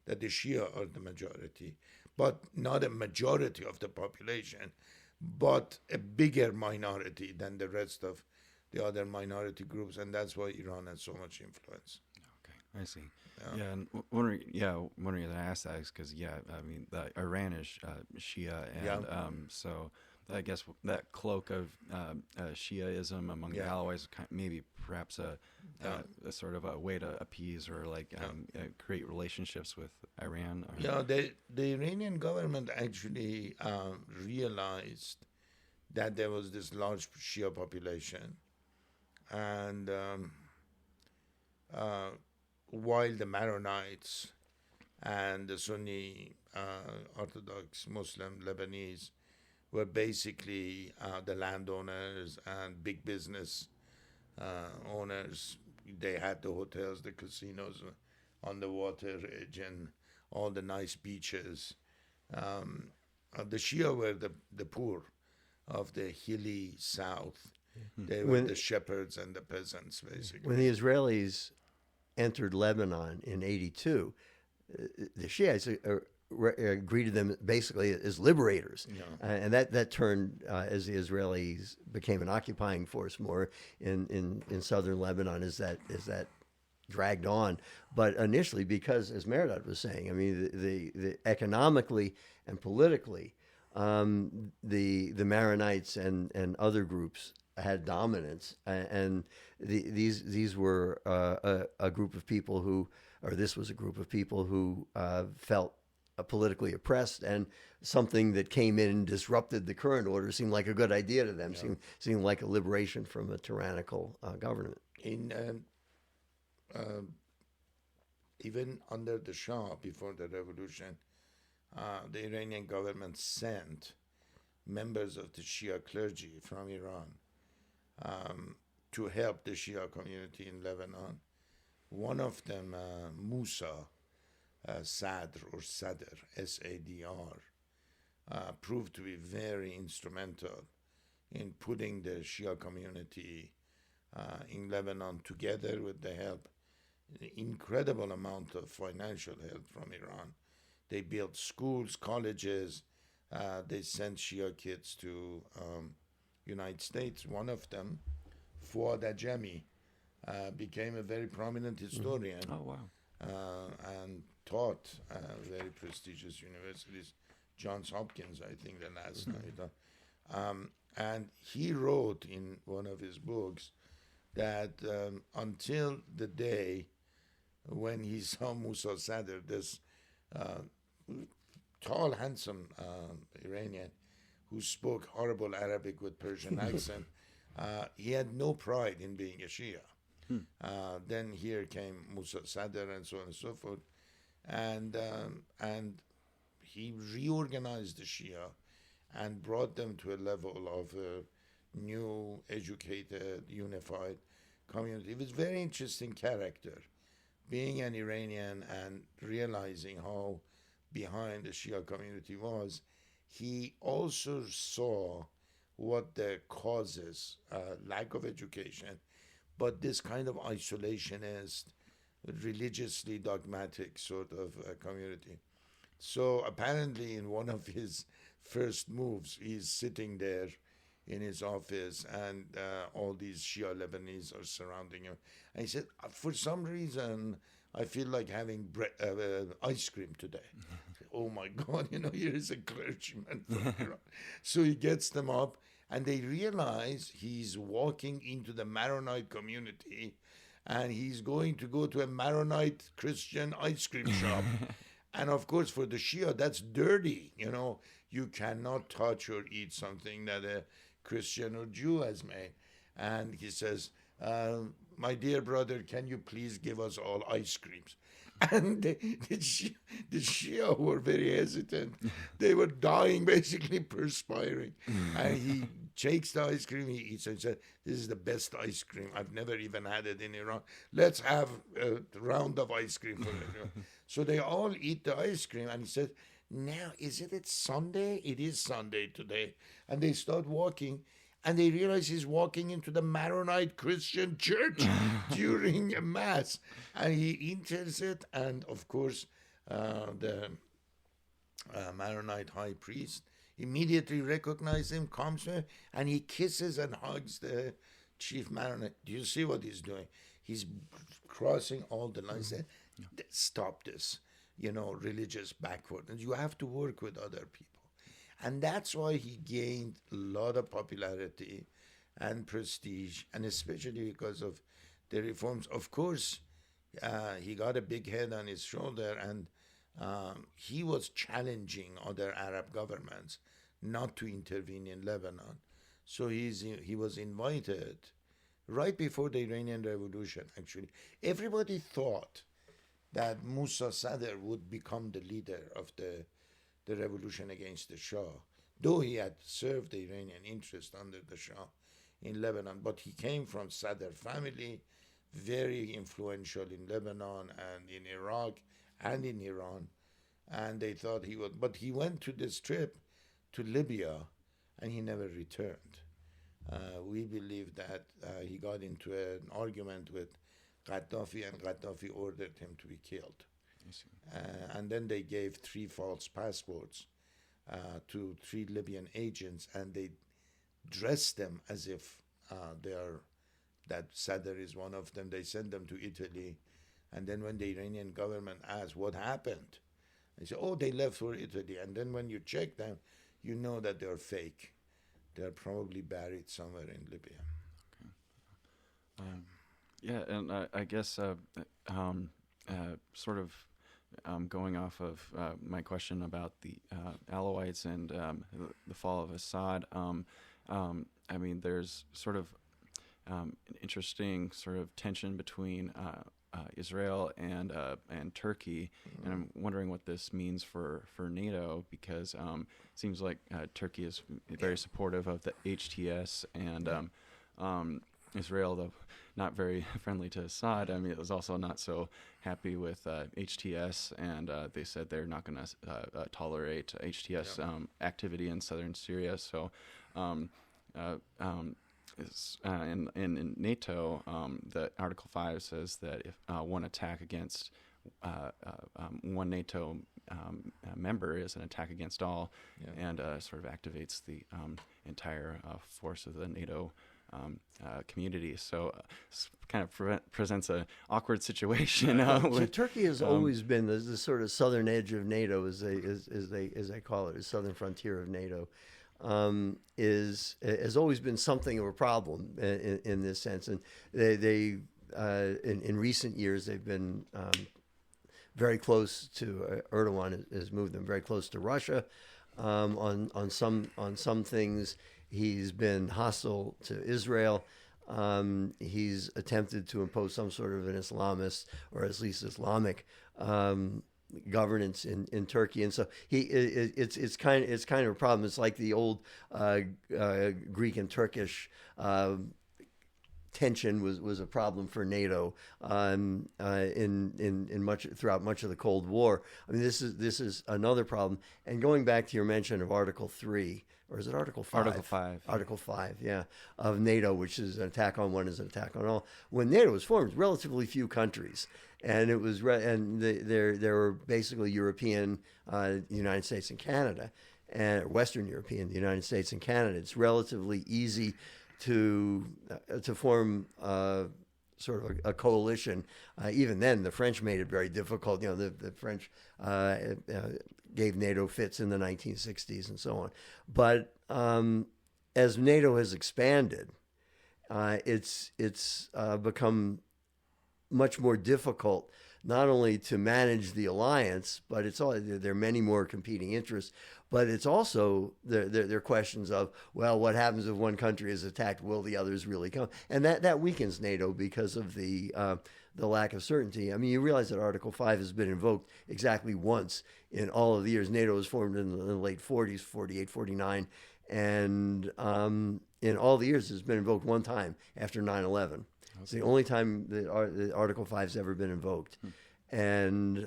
that the Shia are the majority, but not a majority of the population, but a bigger minority than the rest of the other minority groups, and that's why Iran has so much influence. Okay, I see. Yeah, and one reason I asked that is because I mean, Iran is Shia, and so I guess that cloak of Shiaism among the allies, maybe perhaps a sort of a way to appease or like create relationships with Iran. Or... Yeah, the Iranian government actually realized that there was this large Shia population, and while the Maronites and the Sunni Orthodox Muslim Lebanese were basically the landowners and big business owners. They had the hotels, the casinos on the water edge, and all the nice beaches. The Shia were the poor of the hilly south. They were the shepherds and the peasants, basically. When the Israelis entered Lebanon in '82, the Shiites greeted them basically as liberators, and that turned as the Israelis became an occupying force more in southern Lebanon as that dragged on. But initially, because as Mehrdad was saying, I mean, the economically and politically, the Maronites and other groups had dominance, and these were a group of people who, or this was a group of people who felt politically oppressed, and something that came in and disrupted the current order seemed like a good idea to them. Seemed like a liberation from a tyrannical government. Even under the Shah, before the revolution, the Iranian government sent members of the Shia clergy from Iran to help the Shia community in Lebanon. One of them, Musa Sadr or Sadr, S-A-D-R, proved to be very instrumental in putting the Shia community in Lebanon together with the help, incredible amount of financial help from Iran. They built schools, colleges. They sent Shia kids to United States. One of them, Fuad Ajami, became a very prominent historian. Oh, wow. And taught very prestigious universities, Johns Hopkins, I think, the last night. And he wrote in one of his books that until the day when he saw Musa Sadr, this tall, handsome Iranian who spoke horrible Arabic with Persian accent, he had no pride in being a Shia. Then here came Musa Sadr and so on and so forth. And he reorganized the Shia and brought them to a level of a new, educated, unified community. It was a very interesting character, being an Iranian and realizing how behind the Shia community was. He also saw what the causes, lack of education, but this kind of isolationist, religiously dogmatic sort of community. So apparently in one of his first moves, he's sitting there in his office and all these Shia Lebanese are surrounding him. And he said, for some reason, I feel like having ice cream today. Oh my God, here is a clergyman from Iran. So he gets them up and they realize he's walking into the Maronite community and he's going to go to a Maronite Christian ice cream shop. And of course, for the Shia, that's dirty. You cannot touch or eat something that a Christian or Jew has made. And he says, my dear brother, can you please give us all ice creams? And the Shia were very hesitant. They were dying, basically perspiring. And he takes the ice cream, he eats, and said, this is the best ice cream. I've never even had it in Iran. Let's have a round of ice cream for it. So they all eat the ice cream, and he said, now, isn't it Sunday? It is Sunday today. And they start walking, and they realize he's walking into the Maronite Christian church during a mass. And he enters it, and of course, the Maronite high priest immediately recognizes him, comes to him, and he kisses and hugs the chief mariner, do you see what he's doing? He's crossing all the lines. Said, stop this, religious backwardness. You have to work with other people. And that's why he gained a lot of popularity and prestige, and especially because of the reforms. Of course, he got a big head on his shoulder, and he was challenging other Arab governments not to intervene in Lebanon. So he was invited right before the Iranian Revolution, actually. Everybody thought that Musa Sadr would become the leader of the revolution against the Shah, though he had served the Iranian interest under the Shah in Lebanon. But he came from Sadr family, very influential in Lebanon and in Iraq and in Iran. And they thought he would. But he went to this trip to Libya, and he never returned. We believe that he got into an argument with Gaddafi, and Gaddafi ordered him to be killed. And then they gave 3 false passports to 3 Libyan agents, and they dressed them as if that Sadr is one of them. They sent them to Italy. And then when the Iranian government asked what happened, they said, they left for Italy. And then when you check them, you know that they're fake. They're probably buried somewhere in Libya. Okay. And I guess sort of going off of my question about the Alawites and the fall of Assad, I mean, there's sort of an interesting sort of tension between Israel and Turkey, and I'm wondering what this means for NATO, because it seems like Turkey is very supportive of the HTS, and Israel, though not very friendly to Assad, I mean, it was also not so happy with HTS, and they said they're not going to tolerate HTS activity in southern Syria. So in NATO, the Article 5 says that if one attack against one NATO member is an attack against all, and sort of activates the entire force of the NATO community. So this kind of presents an awkward situation. Turkey has always been the sort of southern edge of NATO, as they call it, the southern frontier of NATO. Has always been something of a problem in this sense, and they in recent years they've been very close to Erdogan has moved them very close to Russia on some things. He's been hostile to Israel. He's attempted to impose some sort of an Islamist or at least Islamic governance in Turkey, and so it's kind of a problem. It's like the old Greek and Turkish tension was a problem for NATO throughout much of the Cold War. I mean, this is another problem. And going back to your mention of Article 3, or is it Article 5? Article 5. Article 5, of NATO, which is an attack on one is an attack on all. When NATO was formed, relatively few countries, and it was there were basically European, the United States and Canada, and Western European, the United States and Canada. It's relatively easy to form sort of a coalition. Even then, the French made it very difficult. The French gave NATO fits in the 1960s and so on. But as NATO has expanded, it's become much more difficult not only to manage the alliance, but there are many more competing interests. But it's also there are questions of, well, what happens if one country is attacked? Will the others really come? And that weakens NATO because of the lack of certainty. I mean, you realize that Article 5 has been invoked exactly once in all of the years. NATO was formed in the late 40s, 48, 49, and in all the years it's been invoked one time after 9/11. It's the only time that Article 5 has ever been invoked. And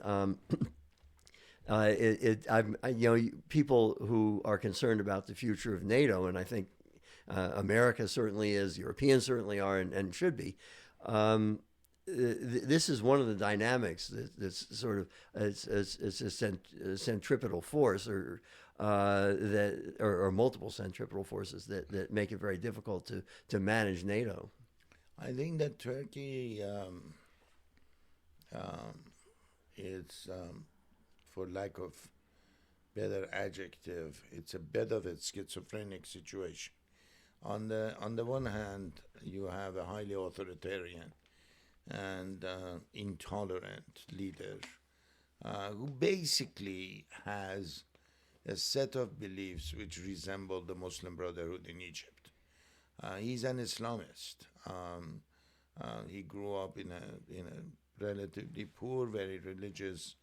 people who are concerned about the future of NATO, and I think America certainly is, Europeans certainly are, and should be. This is one of the dynamics that's sort of it's a centripetal force, or that or multiple centripetal forces that make it very difficult to manage NATO. I think that Turkey is, for lack of better adjective, it's a bit of a schizophrenic situation. On the one hand, you have a highly authoritarian and intolerant leader who basically has a set of beliefs which resemble the Muslim Brotherhood in Egypt. He's an Islamist. He grew up in a relatively poor, very religious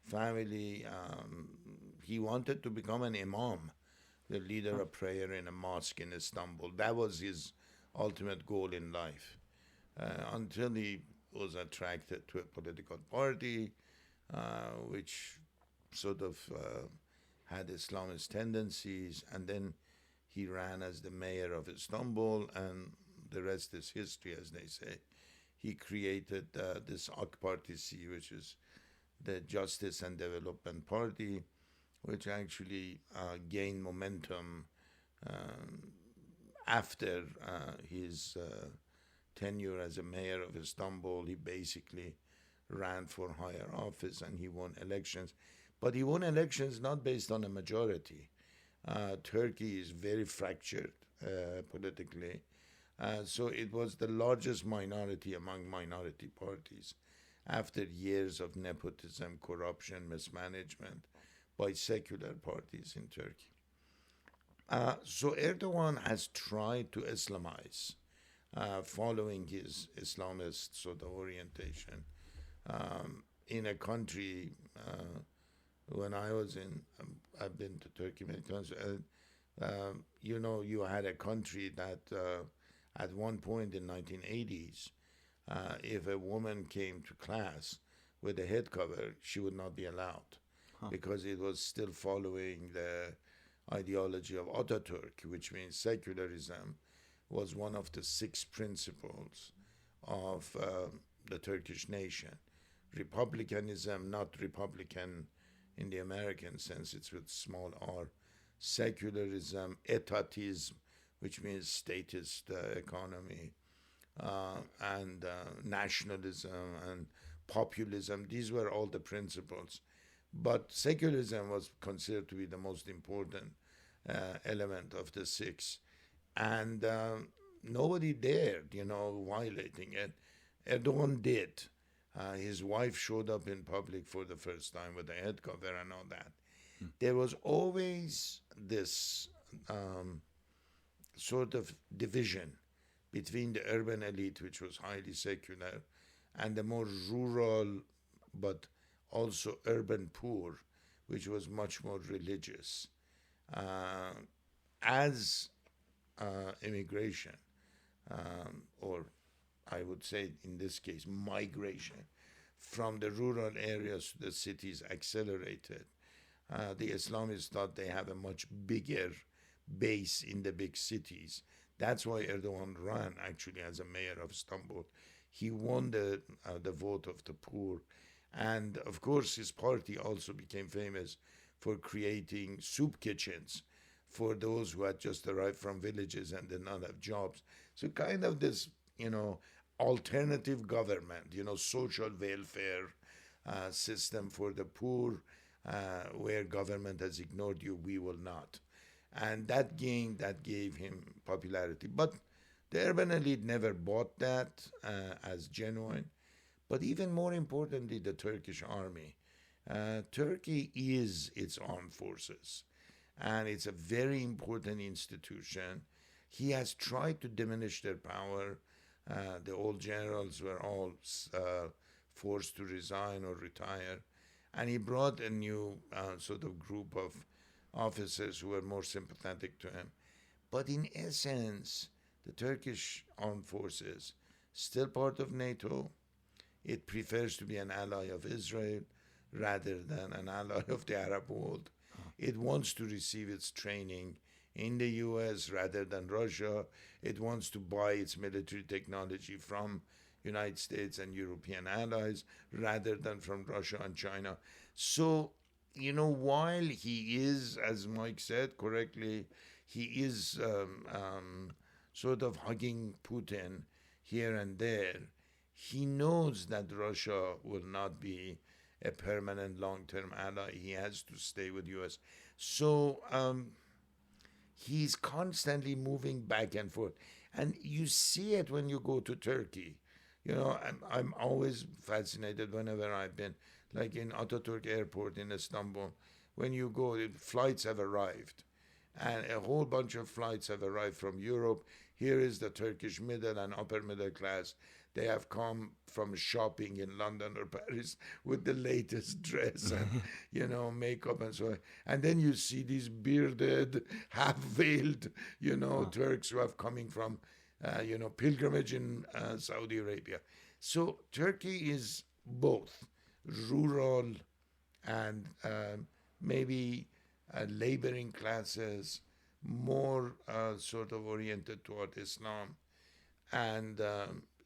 family. He wanted to become an imam, the leader of prayer in a mosque in Istanbul. That was his ultimate goal in life, until he was attracted to a political party which sort of had Islamist tendencies, and then he ran as the mayor of Istanbul, and the rest is history, as they say. He created this AK Partisi, which is the Justice and Development Party, which actually gained momentum after his tenure as a mayor of Istanbul. He basically ran for higher office and he won elections. But he won elections not based on a majority. Turkey is very fractured politically. So it was the largest minority among minority parties after years of nepotism, corruption, mismanagement by secular parties in Turkey. So Erdogan has tried to Islamize, following his Islamist sort of orientation, in a country. When I was I've been to Turkey many times. You had a country that at one point in 1980s, if a woman came to class with a head cover, she would not be allowed, because it was still following the ideology of Ataturk, which means secularism was one of the 6 principles of the Turkish nation. Republicanism, not Republican in the American sense, it's with small r. Secularism, etatism, which means statist economy, and nationalism and populism. These were all the principles. But secularism was considered to be the most important element of the 6. And nobody dared, violating it. Erdogan did. His wife showed up in public for the first time with a head cover and all that. There was always this sort of division between the urban elite, which was highly secular, and the more rural but also urban poor, which was much more religious. As immigration, or I would say in this case migration, from the rural areas to the cities accelerated, the Islamists thought they have a much bigger base in the big cities. That's why Erdogan ran actually as a mayor of Istanbul. He won the vote of the poor. And of course, his party also became famous for creating soup kitchens for those who had just arrived from villages and did not have jobs. So kind of this, alternative government, social welfare system for the poor, where government has ignored you, we will not. And that gave him popularity. But the urban elite never bought that as genuine. But even more importantly, the Turkish army. Turkey is its armed forces, and it's a very important institution. He has tried to diminish their power. The old generals were all forced to resign or retire, and he brought a new sort of group of officers who were more sympathetic to him. But in essence, the Turkish armed forces, still part of NATO, it prefers to be an ally of Israel rather than an ally of the Arab world. It wants to receive its training in the US rather than Russia. It wants to buy its military technology from United States and European allies rather than from Russia and China. So while he is, as Mike said correctly, he is sort of hugging Putin here and there, he knows that Russia will not be a permanent long-term ally. He has to stay with U.S. So he's constantly moving back and forth. And you see it when you go to Turkey. I'm always fascinated whenever I've been, like in Ataturk Airport in Istanbul. When you go, flights have arrived. And a whole bunch of flights have arrived from Europe. Here is the Turkish middle and upper middle class. They have come from shopping in London or Paris with the latest dress and, makeup and so on. And then you see these bearded, half-veiled, Turks who have coming from, pilgrimage in Saudi Arabia. So Turkey is both rural and maybe laboring classes, more sort of oriented toward Islam, and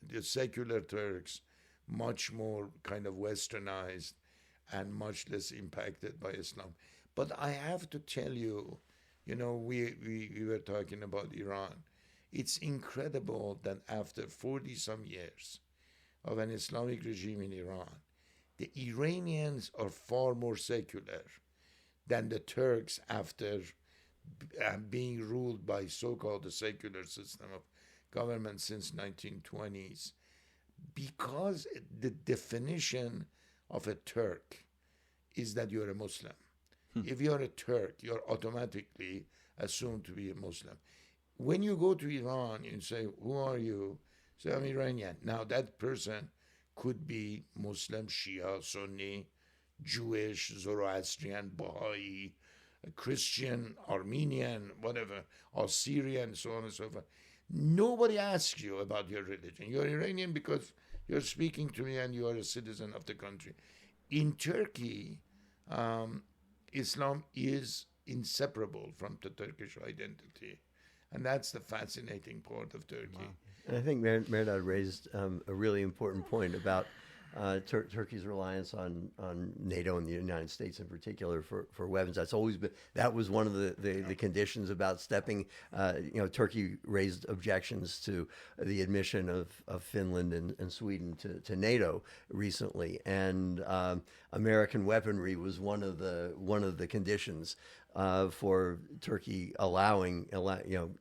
the secular Turks, much more kind of westernized and much less impacted by Islam. But I have to tell you, we were talking about Iran. It's incredible that after 40-some years of an Islamic regime in Iran, the Iranians are far more secular than the Turks after being ruled by so-called the secular system of government since 1920s, because the definition of a Turk is that you're a Muslim. If you're a Turk, you're automatically assumed to be a Muslim. When you go to Iran, you say, who are you? Say, I'm Iranian. Now that person could be Muslim, Shia, Sunni, Jewish, Zoroastrian, Baha'i, Christian, Armenian, whatever, or Syrian, so on and so forth. Nobody asks you about your religion. You're Iranian because you're speaking to me and you are a citizen of the country. In Turkey, Islam is inseparable from the Turkish identity. And that's the fascinating part of Turkey. Wow. And I think Mehrdad raised a really important point about Turkey's reliance on NATO and the United States in particular for weapons. That was one of the conditions about stepping. Turkey raised objections to the admission of Finland and Sweden to NATO recently, and American weaponry was one of the conditions for Turkey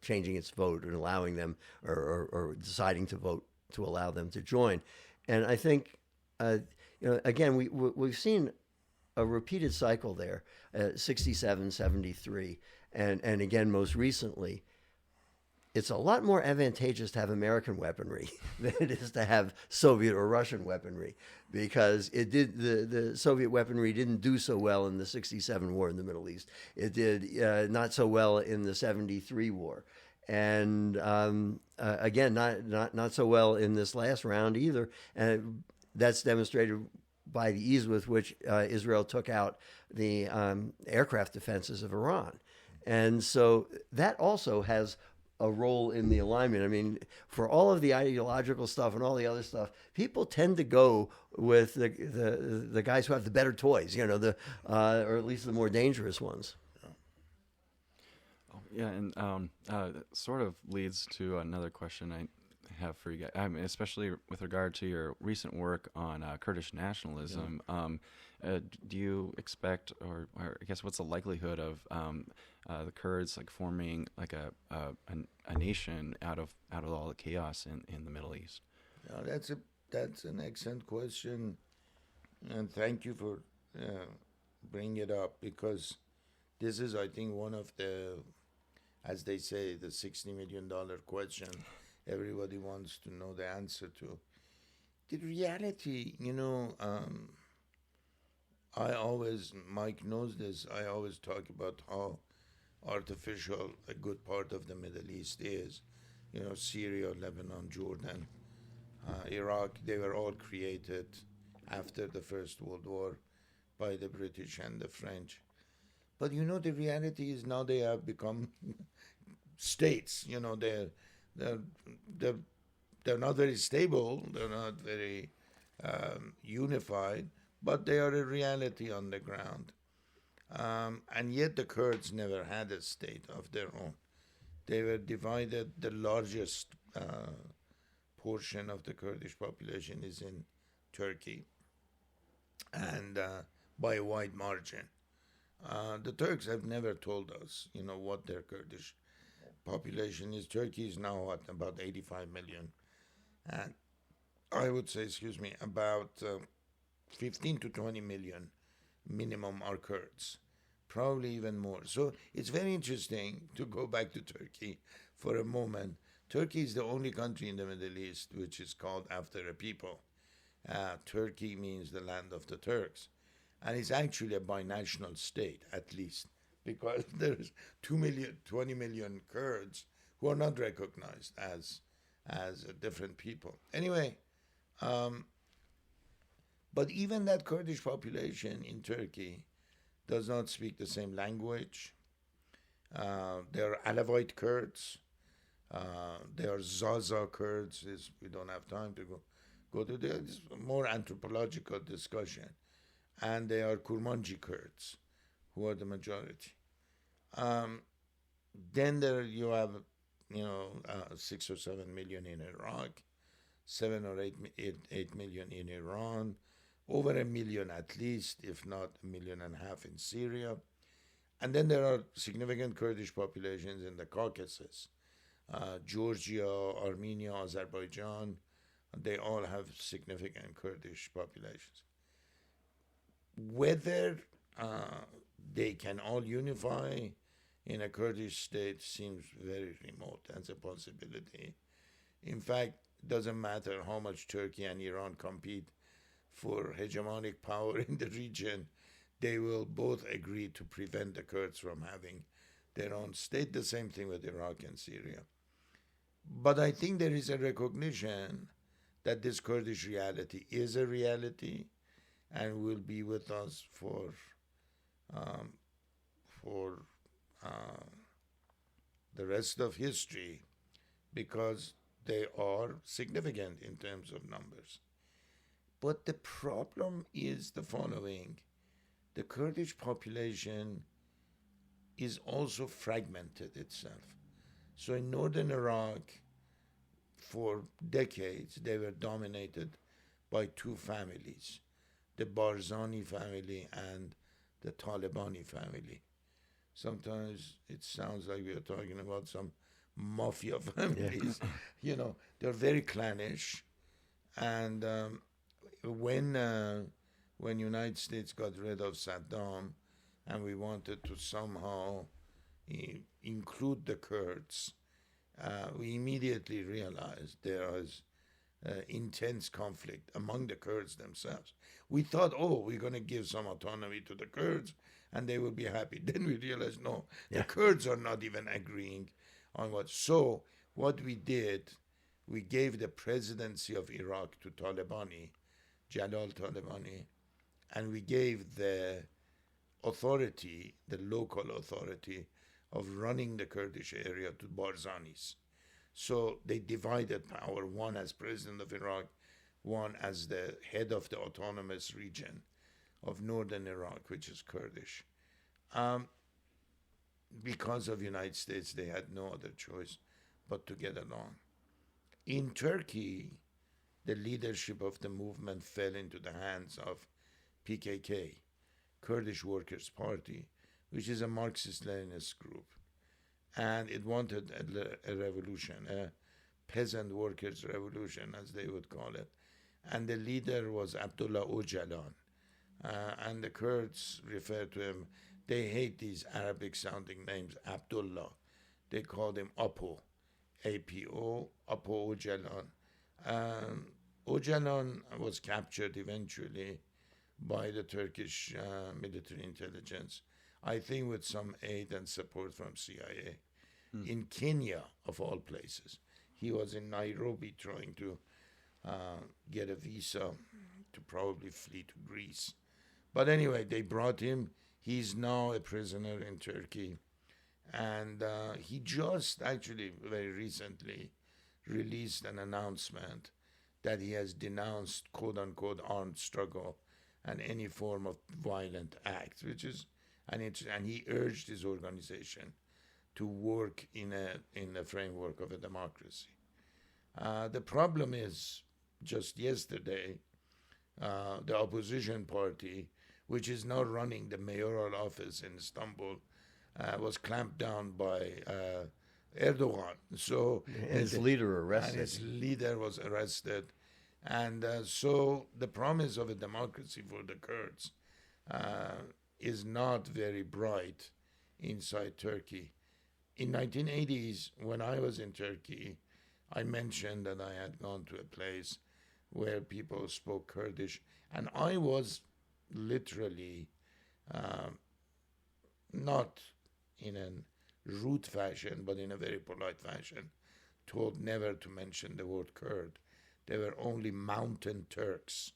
changing its vote and allowing them or deciding to vote to allow them to join. And I think, again, we've seen a repeated cycle there, 67, 73, and again, most recently. It's a lot more advantageous to have American weaponry than it is to have Soviet or Russian weaponry, because the Soviet weaponry didn't do so well in the 67 war in the Middle East. It did not so well in the 73 war. And again, not so well in this last round either. And that's demonstrated by the ease with which Israel took out the aircraft defenses of Iran. And so that also has a role in the alignment. I mean, for all of the ideological stuff and all the other stuff, people tend to go with the guys who have the better toys, or at least the more dangerous ones. Yeah, and that sort of leads to another question I have for you guys. I mean, especially with regard to your recent work on Kurdish nationalism. Yeah. Do you expect, or I guess, what's the likelihood of the Kurds forming a nation out of all the chaos in the Middle East? That's an excellent question, and thank you for bringing it up, because this is, I think, one of the, as they say, the $60 million question everybody wants to know the answer to. The reality, Mike knows this, I always talk about how artificial a good part of the Middle East is. Syria, Lebanon, Jordan, Iraq, they were all created after the First World War by the British and the French. But the reality is now they have become states. They're not very stable, they're not very unified, but they are a reality on the ground. And yet the Kurds never had a state of their own. They were divided. The largest portion of the Kurdish population is in Turkey, and by a wide margin. The Turks have never told us, what their Kurdish population is. Turkey is now at about 85 million, and I would say, about 15 to 20 million minimum are Kurds, probably even more. So it's very interesting to go back to Turkey for a moment. Turkey is the only country in the Middle East which is called after a people. Turkey means the land of the Turks. And it's actually a binational state, at least, because there's 20 million Kurds who are not recognized as different people. Anyway, but even that Kurdish population in Turkey does not speak the same language. There are Alawite Kurds. There are Zaza Kurds. We don't have time to go to this. More anthropological discussion. And they are Kurmanji Kurds, who are the majority. Then there you have, 6 or 7 million in Iraq, 7 or 8 million in Iran, over a million at least, if not 1.5 million in Syria. And then there are significant Kurdish populations in the Caucasus, Georgia, Armenia, Azerbaijan. They all have significant Kurdish populations. Whether they can all unify in a Kurdish state seems very remote as a possibility. In fact, it doesn't matter how much Turkey and Iran compete for hegemonic power in the region, they will both agree to prevent the Kurds from having their own state. The same thing with Iraq and Syria. But I think there is a recognition that this Kurdish reality is a reality and will be with us for the rest of history, because they are significant in terms of numbers. But the problem is the following. The Kurdish population is also fragmented itself. So in northern Iraq, for decades, they were dominated by two families, the Barzani family and the Talibani family. Sometimes it sounds like we are talking about some mafia families. Yeah. They're very clannish. And when United States got rid of Saddam and we wanted to somehow include the Kurds, we immediately realized there was intense conflict among the Kurds themselves. We thought, we're going to give some autonomy to the Kurds and they will be happy. Then we realized, no, the Kurds are not even agreeing on what. So what we did, we gave the presidency of Iraq to Talibani, Jalal Talibani, and we gave the authority, the local authority of running the Kurdish area to Barzanis. So they divided power, one as president of Iraq, one as the head of the autonomous region of northern Iraq, which is Kurdish. Because of United States, they had no other choice but to get along. In Turkey, the leadership of the movement fell into the hands of PKK, Kurdish Workers' Party, which is a Marxist-Leninist group. And it wanted a revolution, a peasant workers' revolution, as they would call it. And the leader was Abdullah Öcalan. And the Kurds refer to him, they hate these Arabic-sounding names, Abdullah. They called him Apo, A-P-O, Apo Öcalan. Öcalan was captured eventually by the Turkish military intelligence, I think with some aid and support from CIA. In Kenya, of all places. He was in Nairobi trying to get a visa to probably flee to Greece. But anyway, they brought him. He's now a prisoner in Turkey. And he just actually very recently released an announcement that he has denounced quote-unquote armed struggle and any form of violent act, which is and he urged his organization to work in the framework of a democracy. The problem is, just yesterday, the opposition party, which is now running the mayoral office in Istanbul, was clamped down by Erdogan. So and his leader arrested. And his leader was arrested. And so the promise of a democracy for the Kurds is not very bright inside Turkey. In 1980s, when I was in Turkey, I mentioned that I had gone to a place where people spoke Kurdish, and I was literally, not in a rude fashion, but in a very polite fashion, told never to mention the word Kurd. They were only mountain Turks,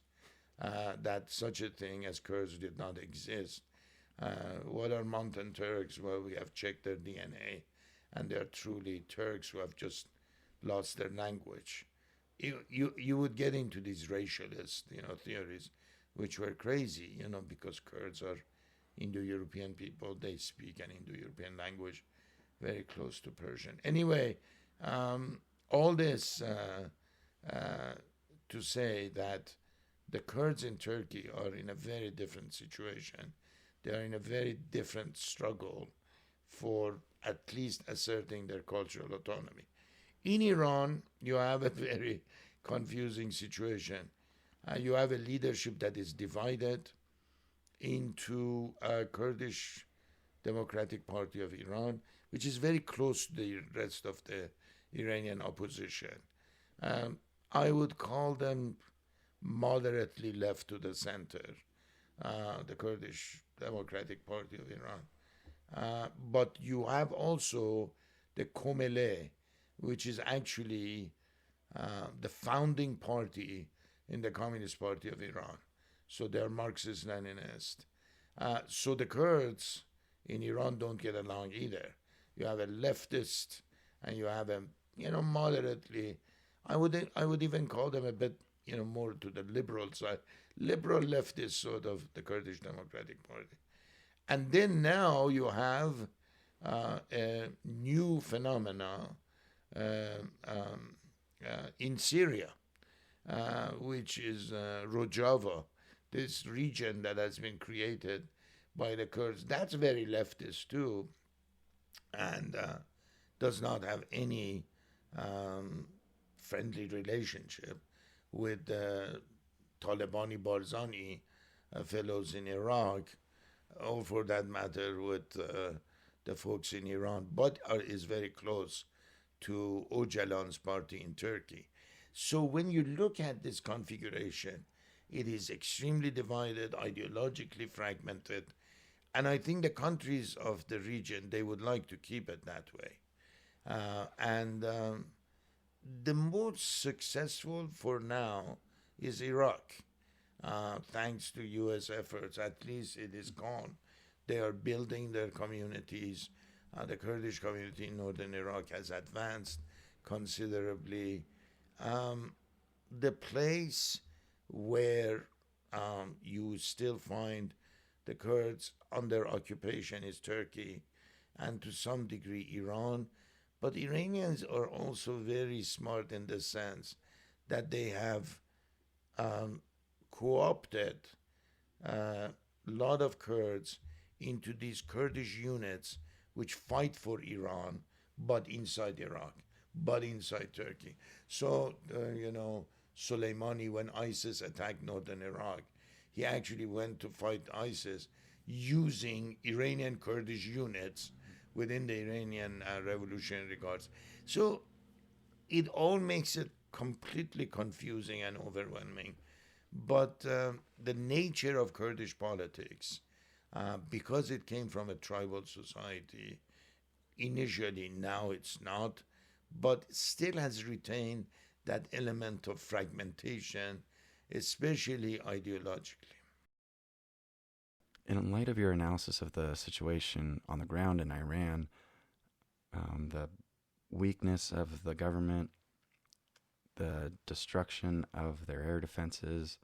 that such a thing as Kurds did not exist. What are mountain Turks? Well, we have checked their DNA, and they're truly Turks who have just lost their language. You would get into these racialist, theories, which were crazy, because Kurds are Indo-European people. They speak an Indo-European language very close to Persian. Anyway, all this to say that the Kurds in Turkey are in a very different situation. They are in a very different struggle for at least asserting their cultural autonomy. In Iran, you have a very confusing situation. You have a leadership that is divided into a Kurdish Democratic Party of Iran, which is very close to the rest of the Iranian opposition. I would call them moderately left to the center, the Kurdish Democratic Party of Iran. But you have also the Komele, which is actually the founding party in the Communist Party of Iran. So they're Marxist-Leninist. So the Kurds in Iran don't get along either. You have a leftist, and you have a moderately. I would even call them a bit more to the liberal side, liberal leftist sort of the Kurdish Democratic Party. And then now you have a new phenomena in Syria, which is Rojava, this region that has been created by the Kurds. That's very leftist too, and does not have any friendly relationship with the Talibani Barzani fellows in Iraq, or for that matter with the folks in Iran, but is very close to Öcalan's party in Turkey. So when you look at this configuration, it is extremely divided, ideologically fragmented, and I think the countries of the region, they would like to keep it that way. The most successful for now is Iraq. Thanks to U.S. efforts, at least it is gone. They are building their communities. The Kurdish community in northern Iraq has advanced considerably. The place where you still find the Kurds under occupation is Turkey, and to some degree Iran. But Iranians are also very smart in the sense that they have co-opted a lot of Kurds into these Kurdish units which fight for Iran, but inside Iraq, but inside Turkey. So, Soleimani, when ISIS attacked northern Iraq, he actually went to fight ISIS using Iranian Kurdish units within the Iranian Revolutionary Guards. So it all makes it completely confusing and overwhelming. But the nature of Kurdish politics, because it came from a tribal society, initially, now it's not, but still has retained that element of fragmentation, especially ideologically. In light of your analysis of the situation on the ground in Iran, the weakness of the government, the destruction of their air defenses,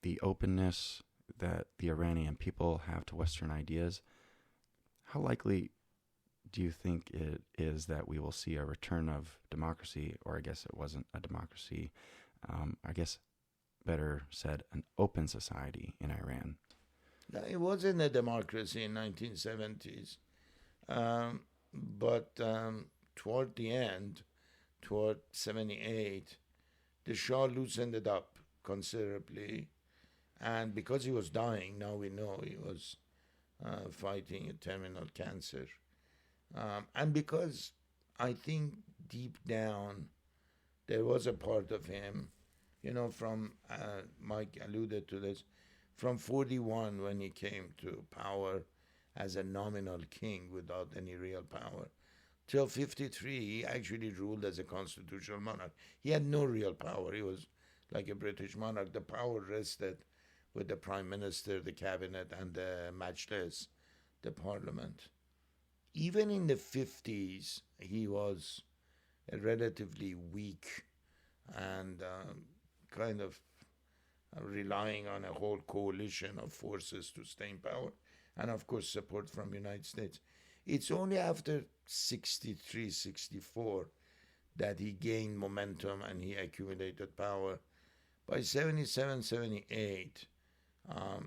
the openness that the Iranian people have to Western ideas, how likely do you think it is that we will see a return of democracy, or I guess it wasn't a democracy, I guess better said, an open society in Iran? It wasn't a democracy in 1970s, but toward the end, toward 78, the Shah loosened it up considerably, and because he was dying, now we know he was fighting a terminal cancer. And because I think deep down there was a part of him, from Mike alluded to this, from 41 when he came to power as a nominal king without any real power, till 53 he actually ruled as a constitutional monarch. He had no real power. He was like a British monarch. The power rested with the prime minister, the cabinet, and the majlis, the parliament. Even in the 50s, he was a relatively weak and kind of relying on a whole coalition of forces to stay in power, and of course support from the United States. It's only after 63, 64 that he gained momentum and he accumulated power. By 77, 78, I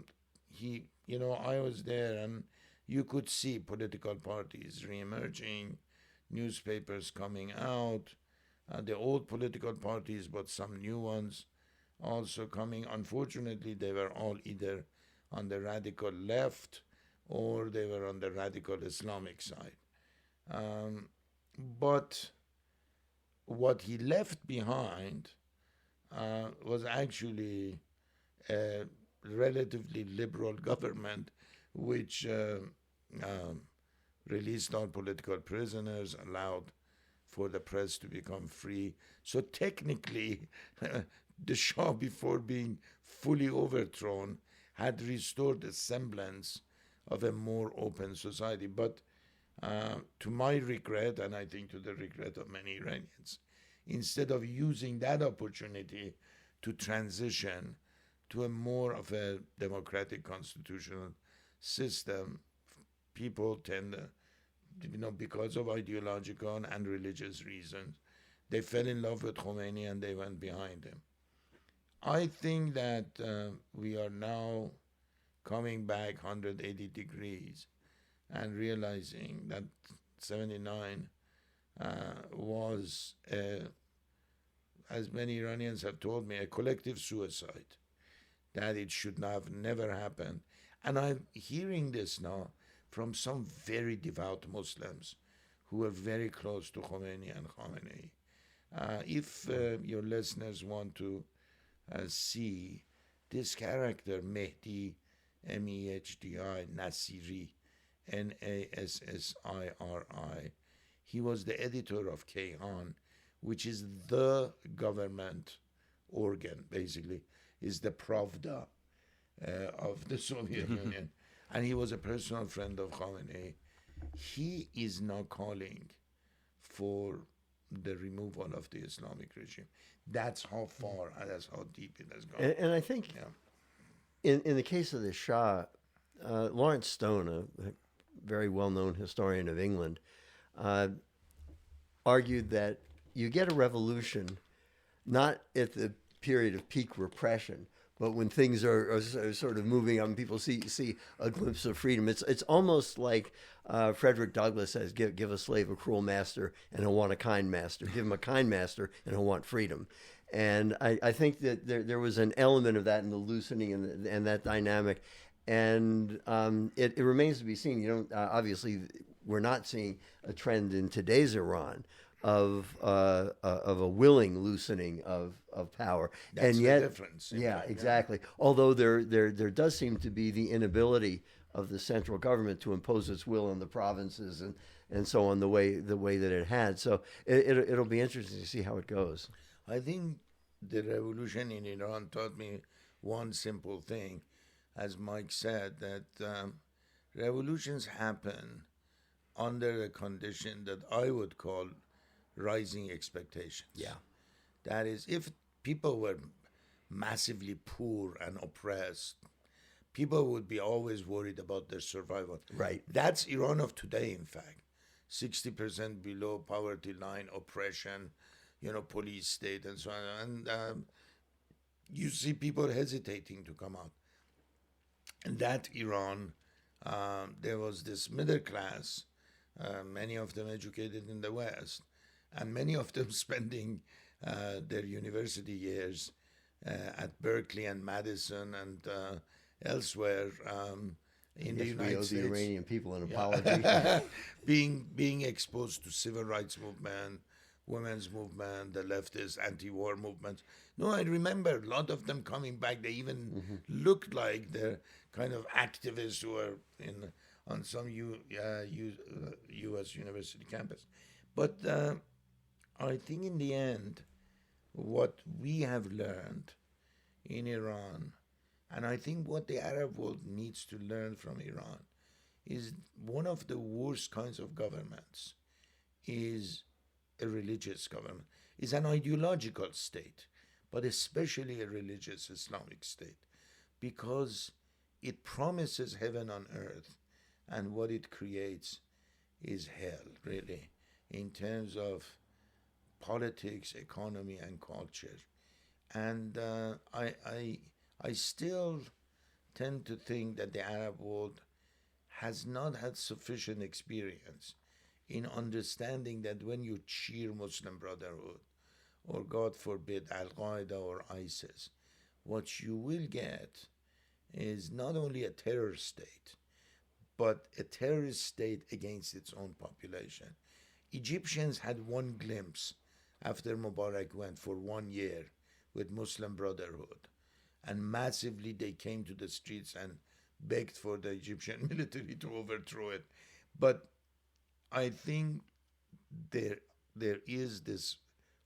was there, and you could see political parties re-emerging, newspapers coming out, the old political parties, but some new ones also coming. Unfortunately, they were all either on the radical left or they were on the radical Islamic side. But what he left behind was actually a relatively liberal government which released all political prisoners, allowed for the press to become free. So technically, the Shah, before being fully overthrown, had restored a semblance of a more open society. But to my regret, and I think to the regret of many Iranians, instead of using that opportunity to transition to a more of a democratic constitutional system, people tend, because of ideological and religious reasons, they fell in love with Khomeini and they went behind him. I think that we are now coming back 180 degrees and realizing that 79 was, as many Iranians have told me, a collective suicide, that it should have never happened. And I'm hearing this now from some very devout Muslims who are very close to Khomeini and Khamenei. If your listeners want to see this character, Mehdi, Mehdi, Nasiri, Nassiri, he was the editor of Kayhan, which is the government organ, basically, is the Pravda of the Soviet Union. And he was a personal friend of Khamenei. He is now calling for the removal of the Islamic regime. That's how far and that's how deep it has gone. And I think in the case of the Shah, Lawrence Stone, a very well-known historian of England, argued that you get a revolution not at the period of peak repression, but when things are sort of moving on, people see a glimpse of freedom. It's almost like Frederick Douglass says, give a slave a cruel master and he'll want a kind master. Give him a kind master and he'll want freedom. And I think that there was an element of that in the loosening and that dynamic. And it remains to be seen. Obviously, we're not seeing a trend in today's Iran of a willing loosening of power. That's and yet, the difference. Yeah, exactly. Although there does seem to be the inability of the central government to impose its will on the provinces and so on the way that it had. So it'll be interesting to see how it goes. I think the revolution in Iran taught me one simple thing, as Mike said, that revolutions happen under a condition that I would call rising expectations. Yeah. That is, if people were massively poor and oppressed, people would be always worried about their survival. Right. That's Iran of today, in fact. 60% below poverty line, oppression, police state and so on. And you see people hesitating to come out. And that Iran, there was this middle class, many of them educated in the West, and many of them spending their university years at Berkeley and Madison and elsewhere in the United States. We owe the Iranian people an apology. being exposed to civil rights movement, women's movement, the leftist anti-war movements. No, I remember a lot of them coming back. They even looked like the kind of activists who were on some U.S. university campus. But I think in the end, what we have learned in Iran, and I think what the Arab world needs to learn from Iran, is one of the worst kinds of governments is a religious government, is an ideological state, but especially a religious Islamic state, because it promises heaven on earth, and what it creates is hell, really, in terms of politics, economy, and culture. And I still tend to think that the Arab world has not had sufficient experience in understanding that when you cheer Muslim Brotherhood, or God forbid Al-Qaeda or ISIS, what you will get is not only a terror state, but a terrorist state against its own population. Egyptians had one glimpse after Mubarak went for 1 year with Muslim Brotherhood, and massively they came to the streets and begged for the Egyptian military to overthrow it. But I think there is this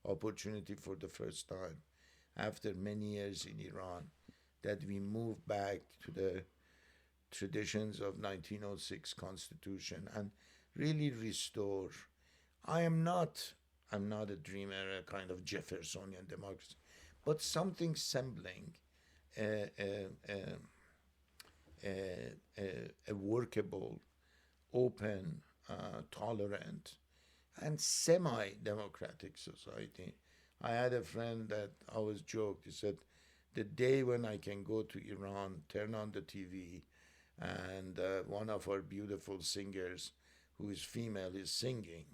opportunity for the first time after many years in Iran that we move back to the traditions of 1906 constitution and really restore. I'm not a dreamer, a kind of Jeffersonian democracy, but something resembling a workable, open, tolerant, and semi-democratic society. I had a friend that always joked. He said, the day when I can go to Iran, turn on the TV, and one of our beautiful singers, who is female, is singing,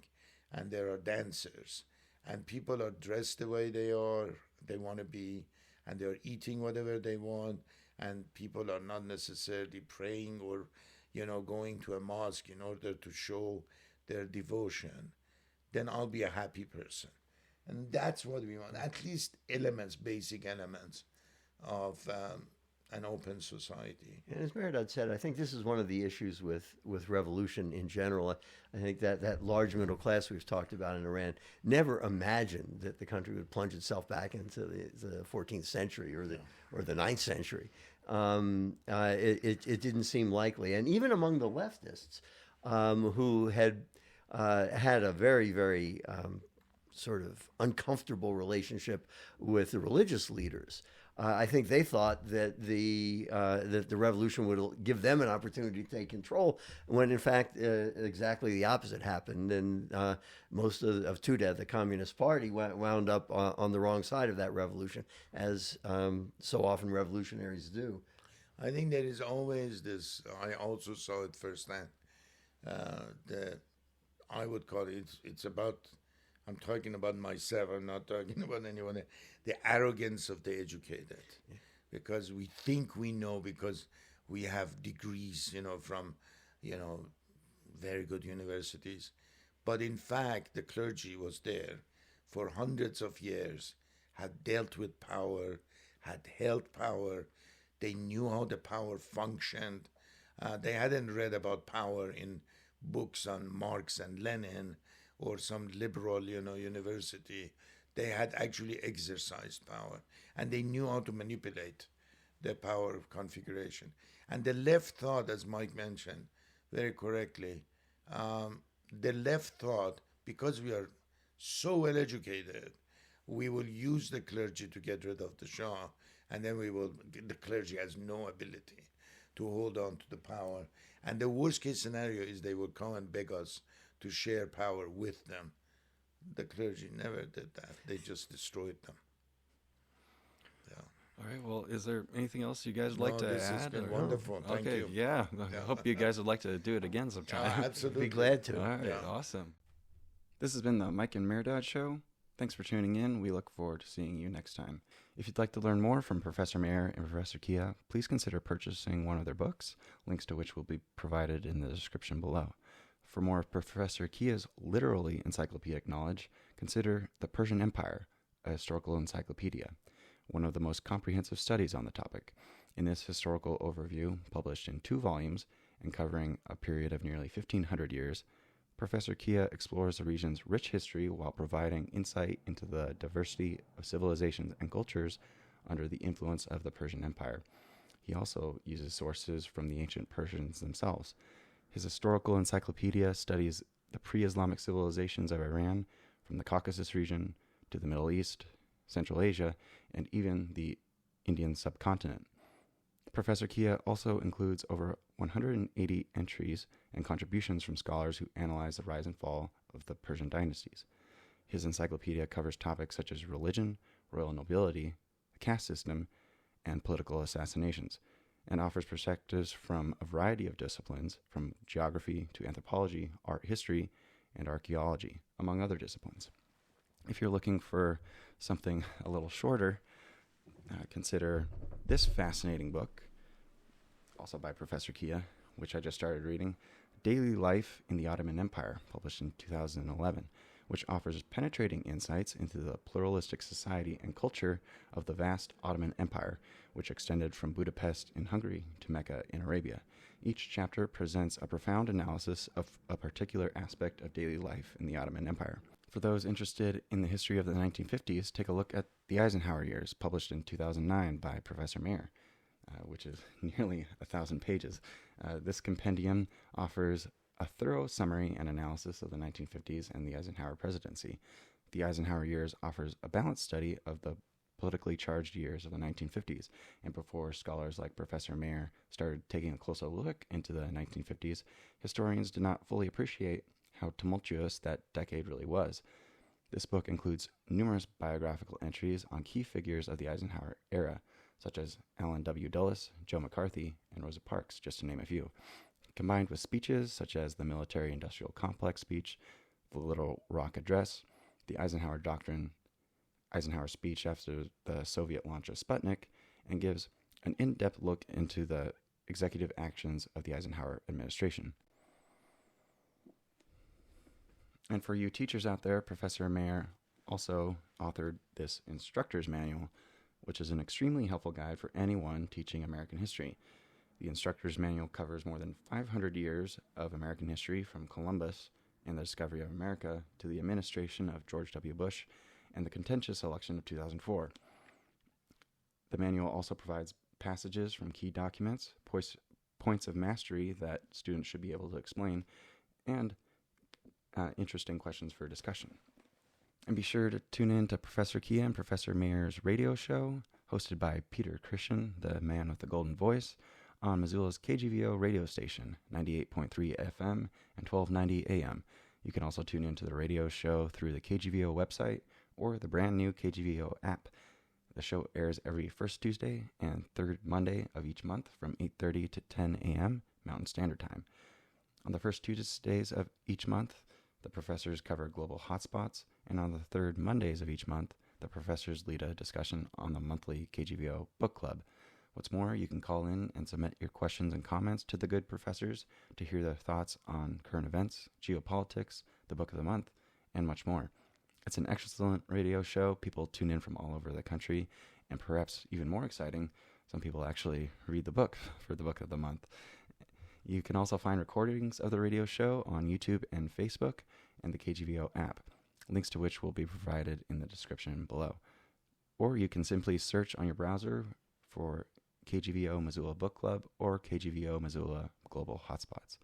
and there are dancers, and people are dressed the way they want to be, and they're eating whatever they want, and people are not necessarily praying or, going to a mosque in order to show their devotion, then I'll be a happy person. And that's what we want, at least basic elements of an open society. And as Mehrdad said, I think this is one of the issues with revolution in general. I think that large middle class we've talked about in Iran never imagined that the country would plunge itself back into the 14th century or the 9th century. It didn't seem likely. And even among the leftists, who had had a very, very sort of uncomfortable relationship with the religious leaders, I think they thought that the revolution would give them an opportunity to take control, when in fact exactly the opposite happened, and most of Tudeh, the Communist Party, wound up on the wrong side of that revolution, as so often revolutionaries do. I think there is always this. I also saw it firsthand. I would call it. It's about. I'm talking about myself. I'm not talking about anyone else. The arrogance of the educated, because we think we know, because we have degrees, from, very good universities. But in fact, the clergy was there for hundreds of years, had dealt with power, had held power. They knew how the power functioned. They hadn't read about power in books on Marx and Lenin or some liberal, university. They had actually exercised power, and they knew how to manipulate the power of configuration. And the left thought, as Mike mentioned very correctly, the left thought, because we are so well educated, we will use the clergy to get rid of the Shah, and then the clergy has no ability to hold on to the power. And the worst case scenario is they would come and beg us to share power with them. The clergy never did that. They just destroyed them. Yeah. All right. Well, is there anything else you guys would like to this add? has been or- wonderful. Thank okay. you. Yeah. I hope you guys would like to do it again sometime. Absolutely. Be glad to. All right. Yeah. Awesome. This has been the Mike and Mehrdad Show. Thanks for tuning in. We look forward to seeing you next time. If you'd like to learn more from Professor Meher and Professor Kia, please consider purchasing one of their books, links to which will be provided in the description below. For more of Professor Kia's literally encyclopedic knowledge, consider The Persian Empire, a historical encyclopedia, one of the most comprehensive studies on the topic. In this historical overview, published in 2 volumes and covering a period of nearly 1,500 years, Professor Kia explores the region's rich history while providing insight into the diversity of civilizations and cultures under the influence of the Persian Empire. He also uses sources from the ancient Persians themselves. His historical encyclopedia studies the pre-Islamic civilizations of Iran, from the Caucasus region to the Middle East, Central Asia, and even the Indian subcontinent. Professor Kia also includes over 180 entries and contributions from scholars who analyze the rise and fall of the Persian dynasties. His encyclopedia covers topics such as religion, royal nobility, the caste system, and political assassinations, and offers perspectives from a variety of disciplines, from geography to anthropology, art history, and archaeology, among other disciplines. If you're looking for something a little shorter, consider this fascinating book, also by Professor Kia, which I just started reading, Daily Life in the Ottoman Empire, published in 2011, which offers penetrating insights into the pluralistic society and culture of the vast Ottoman Empire, which extended from Budapest in Hungary to Mecca in Arabia. Each chapter presents a profound analysis of a particular aspect of daily life in the Ottoman Empire. For those interested in the history of the 1950s, take a look at the Eisenhower years, published in 2009 by Professor Meher, which is nearly 1,000 pages. This compendium offers a thorough summary and analysis of the 1950s and the Eisenhower presidency. The Eisenhower years offers a balanced study of the politically charged years of the 1950s, and before scholars like Professor Meher started taking a closer look into the 1950s, historians did not fully appreciate how tumultuous that decade really was. This book includes numerous biographical entries on key figures of the Eisenhower era, such as Allen W. Dulles, Joe McCarthy, and Rosa Parks, just to name a few, combined with speeches such as the Military-Industrial Complex speech, the Little Rock Address, the Eisenhower Doctrine, Eisenhower speech after the Soviet launch of Sputnik, and gives an in-depth look into the executive actions of the Eisenhower administration. And for you teachers out there, Professor Meher also authored this instructor's manual, which is an extremely helpful guide for anyone teaching American history. The instructor's manual covers more than 500 years of American history, from Columbus and the discovery of America to the administration of George W. Bush and the contentious election of 2004. The manual also provides passages from key documents, points of mastery that students should be able to explain, and interesting questions for discussion. And be sure to tune in to Professor Kia and Professor Meher's radio show, hosted by Peter Christian, the man with the golden voice, on Missoula's KGVO radio station, 98.3 FM and 1290 AM. You can also tune into the radio show through the KGVO website or the brand new KGVO app. The show airs every first Tuesday and third Monday of each month from 8:30 to 10 a.m. Mountain Standard Time. On the first Tuesdays of each month, the professors cover global hotspots, and on the third Mondays of each month, the professors lead a discussion on the monthly KGVO book club. What's more, you can call in and submit your questions and comments to the good professors to hear their thoughts on current events, geopolitics, the book of the month, and much more. It's an excellent radio show. People tune in from all over the country, and perhaps even more exciting, some people actually read the book for the book of the month. You can also find recordings of the radio show on YouTube and Facebook and the KGVO app, links to which will be provided in the description below. Or you can simply search on your browser for KGVO Missoula Book Club or KGVO Missoula Global Hotspots.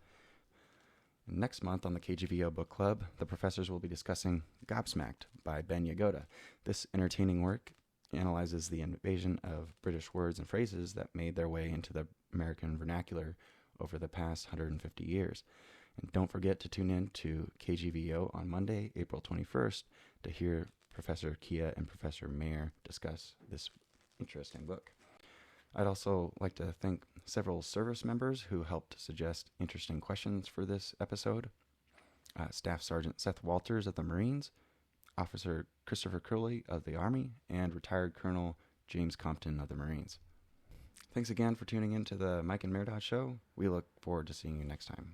Next month on the KGVO Book Club, the professors will be discussing Gobsmacked by Ben Yagoda. This entertaining work analyzes the invasion of British words and phrases that made their way into the American vernacular over the past 150 years. And don't forget to tune in to KGVO on Monday, April 21st, to hear Professor Kia and Professor Mayer discuss this interesting book. I'd also like to thank several service members who helped suggest interesting questions for this episode. Staff Sergeant Seth Walters of the Marines, Officer Christopher Curley of the Army, and retired Colonel James Compton of the Marines. Thanks again for tuning in to the Mike and Mehrdad Show. We look forward to seeing you next time.